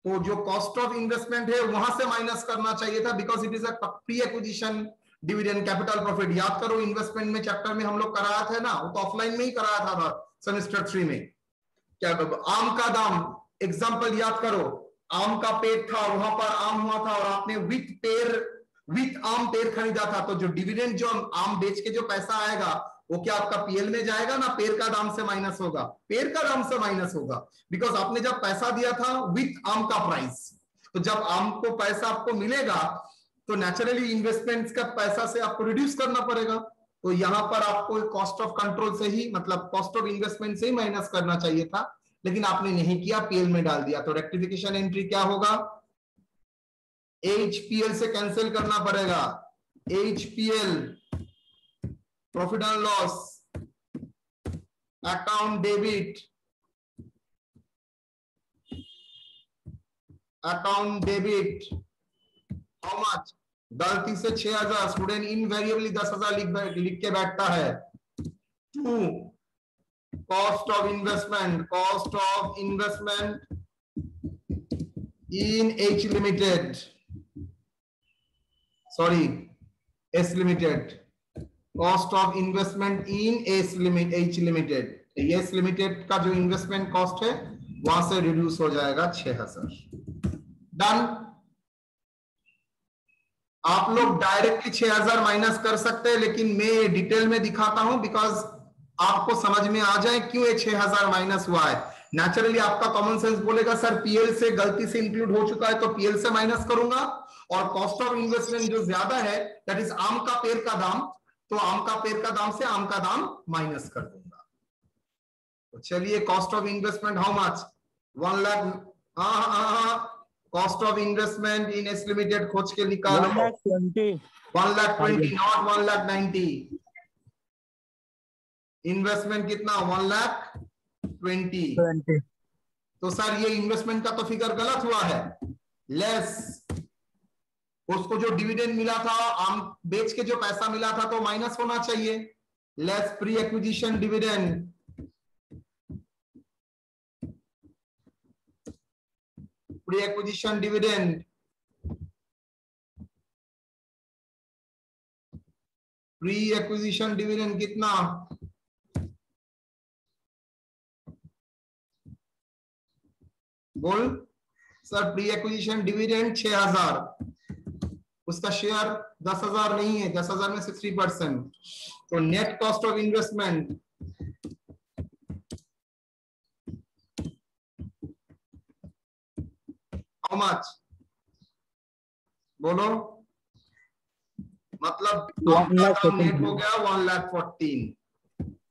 तो जो कॉस्ट ऑफ इन्वेस्टमेंट है वहां से माइनस करना चाहिए था, because it is a pre acquisition dividend capital profit. याद करो, इन्वेस्टमेंट में चैप्टर में हम लोग कराया था ना, वो तो ऑफलाइन में ही कराया था सेमेस्टर 3 में। क्या आम का दाम, एग्जांपल याद करो, आम का पेड़ था, वहां पर आम हुआ था और आपने विथ आम पेड़ खरीदा था, तो जो डिविडेंड, जो आम बेच के जो पैसा आएगा वो क्या आपका पीएल में जाएगा ना? पेड़ का दाम से माइनस होगा, पेड़ का दाम से माइनस होगा, बिकॉज आपने जब पैसा दिया था विथ आम का प्राइस। तो जब आम को पैसा आपको मिलेगा तो नेचुरली इन्वेस्टमेंट्स का पैसा से आपको रिड्यूस करना पड़ेगा। तो यहां पर आपको कॉस्ट ऑफ कंट्रोल से ही, मतलब कॉस्ट ऑफ इन्वेस्टमेंट से ही माइनस करना चाहिए था, लेकिन आपने नहीं किया, पीएल में डाल दिया। तो रेक्टिफिकेशन एंट्री क्या होगा? HPL से कैंसिल करना पड़ेगा। HPL profit and loss account debit, how much? गलती से 6000, स्टूडेंट इनवेरिएबली 10,000 लिख के बैठता है। 2 cost of investment in H Limited, sorry S Limited, cost of investment in H Limited। S Limited का जो इन्वेस्टमेंट कॉस्ट है वहां से रिड्यूस हो जाएगा 6000। डन। आप लोग डायरेक्टली 6000 माइनस कर सकते हैं, लेकिन मैं डिटेल में दिखाता हूं बिकॉज आपको समझ में आ जाए क्यों ये 6000 माइनस हुआ है। नेचुरली आपका कॉमन सेंस बोलेगा सर पीएल से गलती से इंक्लूड हो चुका है तो पीएल से माइनस करूंगा, और कॉस्ट ऑफ इन्वेस्टमेंट जो ज्यादा है दैट इज आम का पेड़ का दाम, तो आम का पेड़ का दाम से आम का दाम माइनस कर दूंगा। तो चलिए, cost of investment how much? 1 lakh. Cost of investment in S limited खोज के निकालो। 1,20,000 1,20,000 नॉट 1,90,000। इन्वेस्टमेंट कितना? 1,20,000। तो सर ये इन्वेस्टमेंट का तो फिगर गलत हुआ है। लेस उसको जो डिविडेंड मिला था, आम बेच के जो पैसा मिला था, तो माइनस होना चाहिए। Less pre acquisition dividend, pre acquisition dividend, pre acquisition dividend कितना? बोल सर। प्री एक्विजिशन डिविडेंड 6000, उसका शेयर 10,000 नहीं है, 10,000 में 60%। तो net cost of investment how much? बोलो, मतलब नेट हो गया 1,14,000।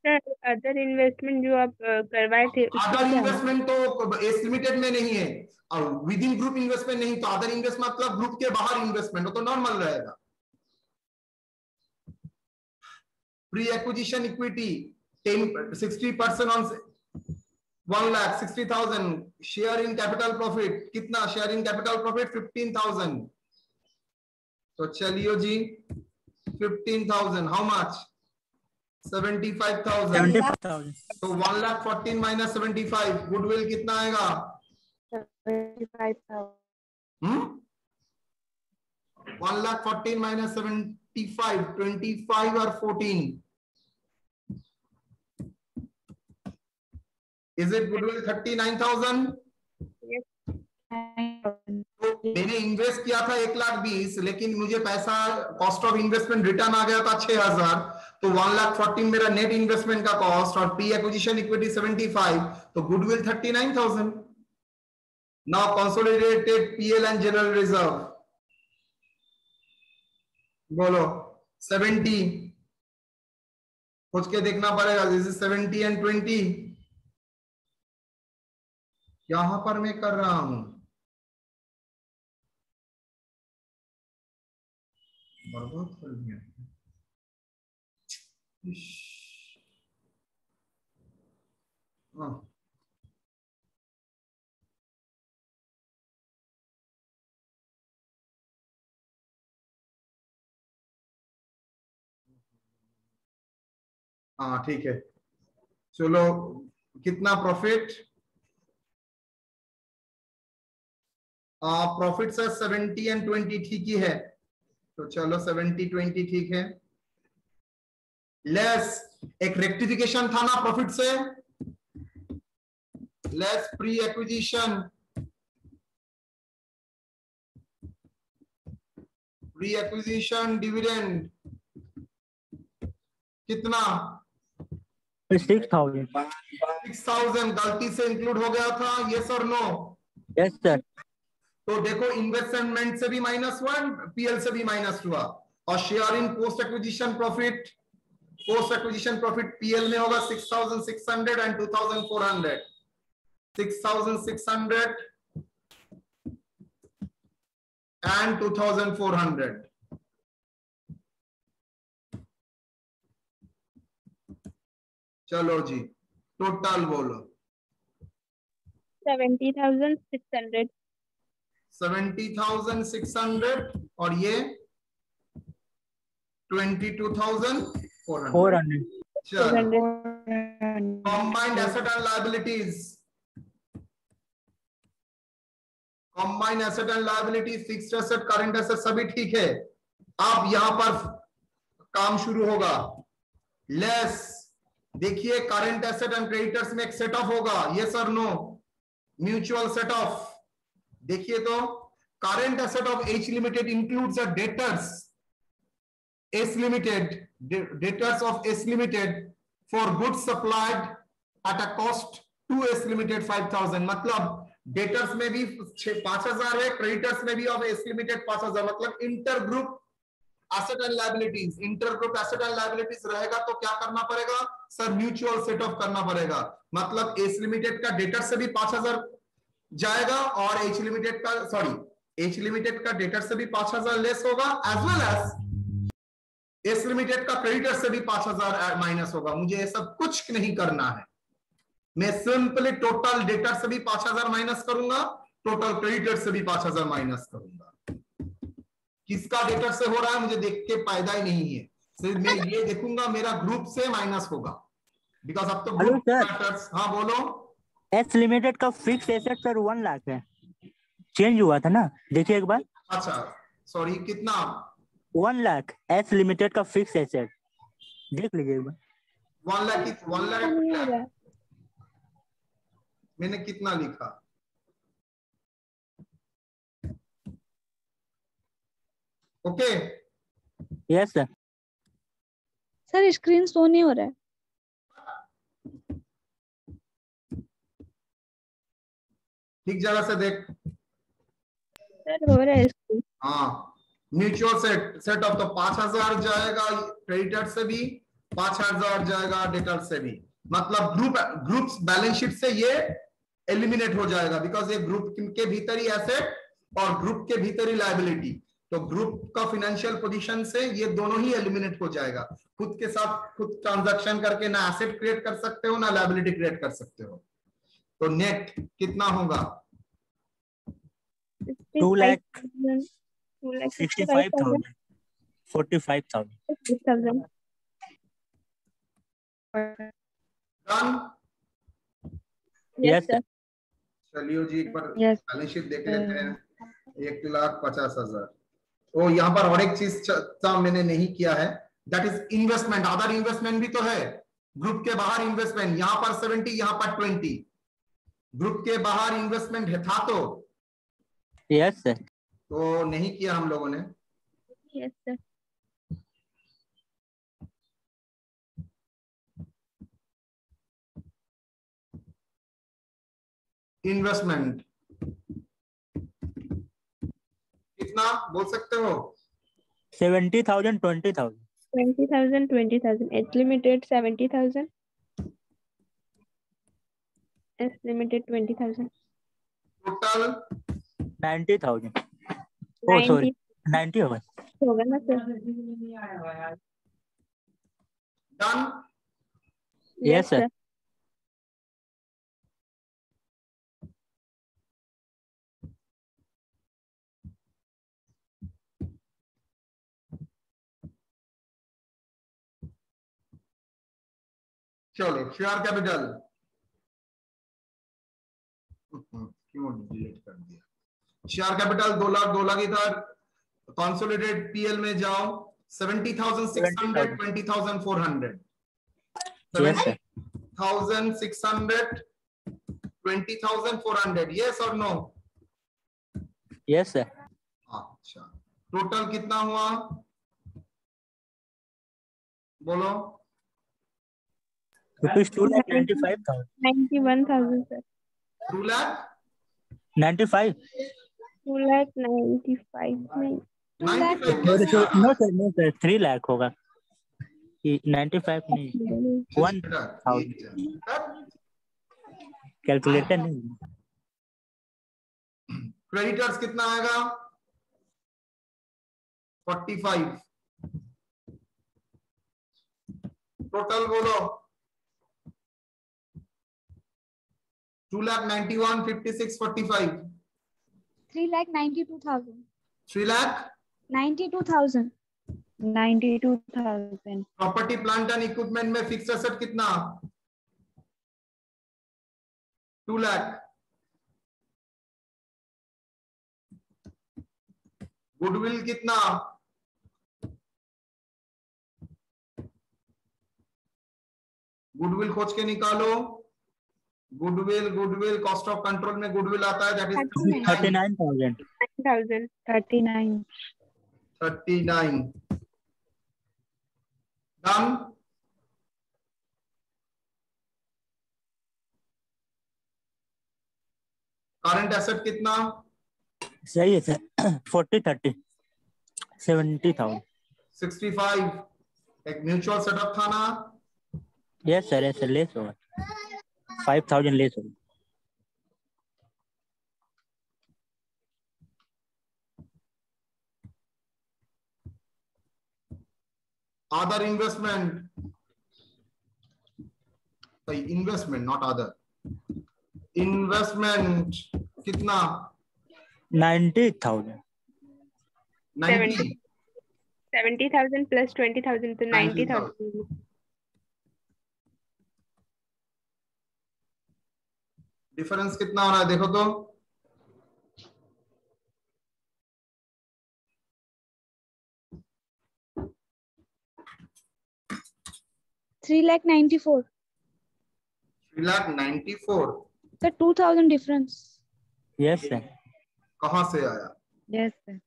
सर अदर इन्वेस्टमेंट जो आप करवाए थे, अदर इन्वेस्टमेंट तो एस लिमिटेड में नहीं है, और विद इन ग्रुप इन्वेस्टमेंट नहीं, तो अदर इन्वेस्टमेंट मतलब ग्रुप के बाहर इन्वेस्टमेंट हो तो नॉर्मल रहेगा। Pre acquisition equity 60% on 1,60,000। Share in capital profit कितना? Share in capital profit 15,000। तो चलिए जी, 15,000 हाउ मच? 75,000। तो 1,14,000 माइनस 75, गुडविल कितना आएगा? 75,000। 1,14,000 minus 75, 25 or 14? Is it goodwill 39,000? Yes. तो मैंने इन्वेस्ट किया था 1,20,000, लेकिन मुझे पैसा कॉस्ट ऑफ इन्वेस्टमेंट रिटर्न आ गया था 6,000, तो 1,14,000 मेरा नेट इन्वेस्टमेंट का कॉस्ट और प्री एक्विजिशन इक्विटी 75, तो goodwill 39,000. Now consolidated PL and general reserve बोलो 70, खोज के देखना पड़ेगा. This is 70 and 20. यहां पर मैं कर रहा हूं बर्बाद कर दिया. हाँ ठीक है, चलो कितना प्रॉफिट? प्रॉफिट सर 70 and 20 ठीक ही है, तो चलो 70-20 ठीक है. लेस एक रेक्टिफिकेशन था ना प्रॉफिट से, less pre acquisition, pre acquisition dividend कितना? 6,000. 6,000 गलती से इंक्लूड हो गया था, यस और नो? Yes sir. तो देखो इन्वेस्टमेंट से भी -1, पीएल से भी माइनस हुआ, और share in post acquisition profit, post acquisition profit PL में होगा 6,600 and 2,400. 6,600 and 2,400. चलो जी टोटल बोलो. 70,600. 70,600 और ये 22,400. 400. चलो combined asset and liabilities, combined asset and liabilities, fixed asset, current asset सभी ठीक है. अब यहां पर काम शुरू होगा. लेस देखिए करंट एसेट एंड क्रेडिटर्स में एक सेट ऑफ होगा, यस और नो? Mutual set off. देखिए तो current asset of H limited includes a debtors S limited, debtors of S limited for goods supplied at a cost to S limited 5,000. मतलब debtors में भी 5,000 है, creditors में भी ऑफ एस लिमिटेड 5,000. मतलब inter group asset and liabilities, inter group asset and liabilities रहेगा तो क्या करना पड़ेगा सर? म्यूचुअल सेट ऑफ करना पड़ेगा. मतलब एस लिमिटेड का डेटर से भी 5,000 जाएगा और एच लिमिटेड का, सॉरी एच लिमिटेड का डेटर से भी 5,000 लेस होगा, as well as S limited का क्रेडिटर से भी 5,000 माइनस होगा. मुझे ये सब कुछ नहीं करना है, मैं सिंपली टोटल डेटर से भी 5,000 माइनस करूंगा, टोटल क्रेडिटर से भी 5,000 माइनस करूंगा. किसका डेटर से हो रहा है मुझे देख के फायदा ही नहीं है, सिर्फ मैं ये देखूंगा मेरा ग्रुप से माइनस होगा, बिकॉज अब तो ग्रुप मैटर्स. हाँ बोलो. एस लिमिटेड का फिक्स एसेट सर 1 लाख है, चेंज हुआ था ना, देखिए एक बार. अच्छा सॉरी कितना? 1 लाख एस लिमिटेड का फिक्स एसेट, देख लीजिए एक बार. 1 लाख, 1 लाख मैंने कितना लिखा? Okay yes sir. Sir screen show नहीं हो रहा है. ठीक जगह से देख. सर हो रहा है इसको. हाँ म्यूचुअल सेट ऑफ तो 5,000 जाएगा क्रेडिटर से भी, 5,000 जाएगा डेटर से भी. मतलब ग्रुप्स बैलेंस शीट से ये एलिमिनेट हो जाएगा, बिकॉज ये ग्रुप के भीतर ही एसेट और ग्रुप के भीतर ही लायबिलिटी. तो ग्रुप का फाइनेंशियल पोजीशन से ये दोनों ही एलिमिनेट हो जाएगा. खुद के साथ खुद ट्रांजैक्शन करके ना एसेट क्रिएट कर सकते हो ना लायबिलिटी क्रिएट कर सकते हो. तो नेट कितना होगा? 2,65,000. 45,000. डन. Yes sir. चलिए जी एक बार Yes. बैलेंस शीट देख लेते हैं. 1,50,000. तो यहाँ पर और एक चीज मैंने नहीं किया है, that is investment. Other investment भी तो है, ग्रुप के बाहर इन्वेस्टमेंट, यहाँ पर 70, यहाँ पर 20, ग्रुप के बाहर इन्वेस्टमेंट है था तो यस सर। तो नहीं किया हम लोगों ने। Yes, sir. इन्वेस्टमेंट कितना बोल सकते हो? 70,000 20,000 20,000, 20,000. H limited 70,000. S limited 20,000. Total 90,000। ओ सॉरी 90 होगा। होगा ना सर? डन। Yes sir. चलो शेयर कैपिटल क्यों डिलीट कर दिया? शेयर कैपिटल 2 लाख 2 लाख इधर कंसोलिडेटेड पीएल में जाओ 70,600 20,400 यस सर। 70,600 20,400 यस और नो? Yes sir. अच्छा टोटल कितना हुआ बोलो? रुपीज 2,95,000। 91,000 sir. 2 लाख 95। 2,95,000 नहीं. 95 नो सर 3 लाख होगा। 95 नहीं, 1,000। कैलकुलेटर नहीं। क्रेडिटर्स कितना आएगा? 45। टोटल बोलो? 2,91,000 56 45 3,92,000 3,92,000 92,000. प्रॉपर्टी प्लांट एंड इक्विपमेंट में फिक्स एसेट कितना? 2 लाख। गुडविल कितना? गुडविल खोज के निकालो। गुडविल कॉस्ट ऑफ कंट्रोल में गुडविल आता है that is 39,000। 39. Done. Current asset कितना? सही है सर 40-30 70,000। 65। एक म्यूचुअल सेटअप था ना? यस सर ऐसे लेस होगा 5,000 लेस होगा। Other investment not other investment कितना? 90,000। 90 70,000 plus 20,000 तो 90,000. डिफरेंस कितना हो रहा है देखो तो? $3,94,000 3,94,000 सर 2,000 डिफरेंस। Yes sir. कहां से आया? Yes sir.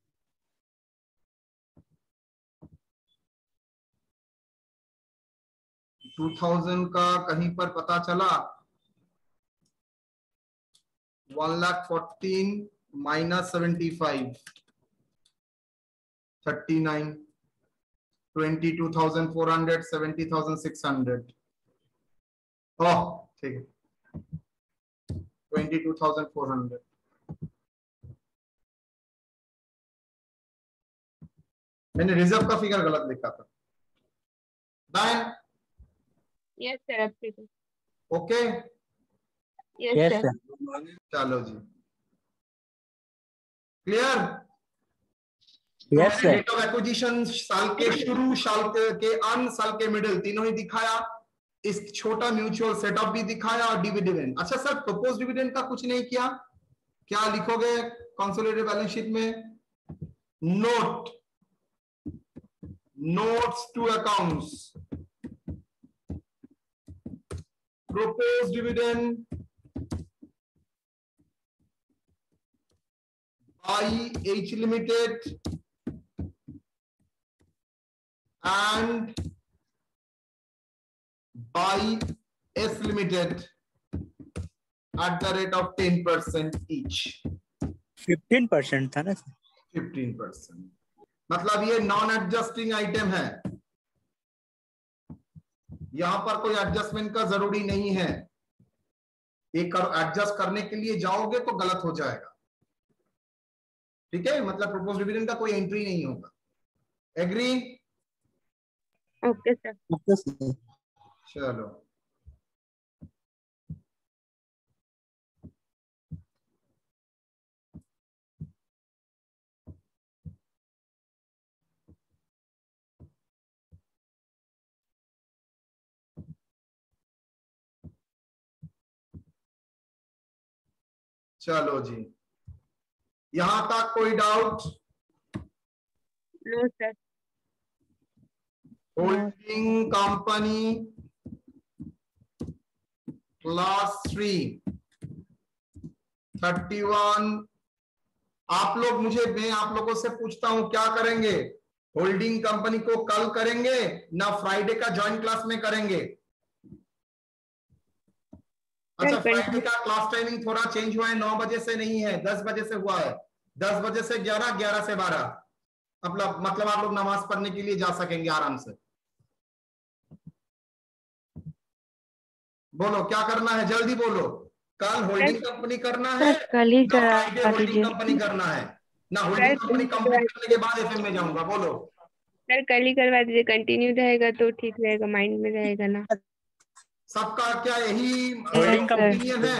$2,000 का कहीं पर पता चला? 1,14,000 minus 75 39 22,400 70,600 ओह ठीक है 22,400 मैंने रिजर्व का फिगर गलत लिखा था। Done. Yes sir. Absolutely. Okay Yes yes sir. Sir. चलो जी clear? Yes sir. Rate of acquisition साल के शुरू, साल के अंत, साल के मिडिल तीनों ही दिखाया। इस छोटा म्यूचुअल सेटअप भी दिखाया और डिविडेंड। अच्छा सर प्रपोज डिविडेंड का कुछ नहीं किया, क्या लिखोगे कंसोलिडेटेड बैलेंस शीट में? note, notes to accounts, proposed dividend by H Limited and by S Limited at the rate of 10% each. 15% था ना? 15%, मतलब ये नॉन एडजस्टिंग आइटम है, यहां पर कोई एडजस्टमेंट का जरूरी नहीं है। एक एडजस्ट करने के लिए जाओगे तो गलत हो जाएगा, ठीक है? मतलब प्रपोज डिविडेंड का कोई एंट्री नहीं होगा। Agree? Okay sir. Okay sir. चलो चलो जी, यहां तक कोई doubt? No sir. Holding company class 3 31। आप लोग मैं आप लोगों से पूछता हूं, क्या करेंगे? होल्डिंग कंपनी को कल करेंगे ना फ्राइडे का ज्वाइंट क्लास में करेंगे? अच्छा, फ्राइडे का क्लास टाइमिंग थोड़ा चेंज हुआ है, 9 बजे से नहीं है, 10 बजे से हुआ है। 10 बजे से 11, 11 से 12, मतलब आप लोग नमाज पढ़ने के लिए जा सकेंगे आराम से। बोलो क्या करना है, जल्दी बोलो। कल होल्डिंग कंपनी करना है कल ही ना फ्राइडे होल्डिंग कंपनी करना है? ना होल्डिंग कंपनी कंप्लीट करने के बाद एफएम में जाऊंगा। बोलो सर, कल ही करवा दीजिए, कंटिन्यू रहेगा तो ठीक रहेगा, माइंड में रहेगा ना। सबका क्या यही होल्डिंग ओपिनियन है?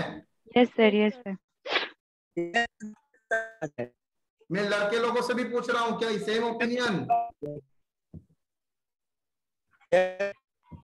Yes sir, yes sir. मैं लड़के लोगों से भी पूछ रहा हूँ, क्या सेम ओपिनियन?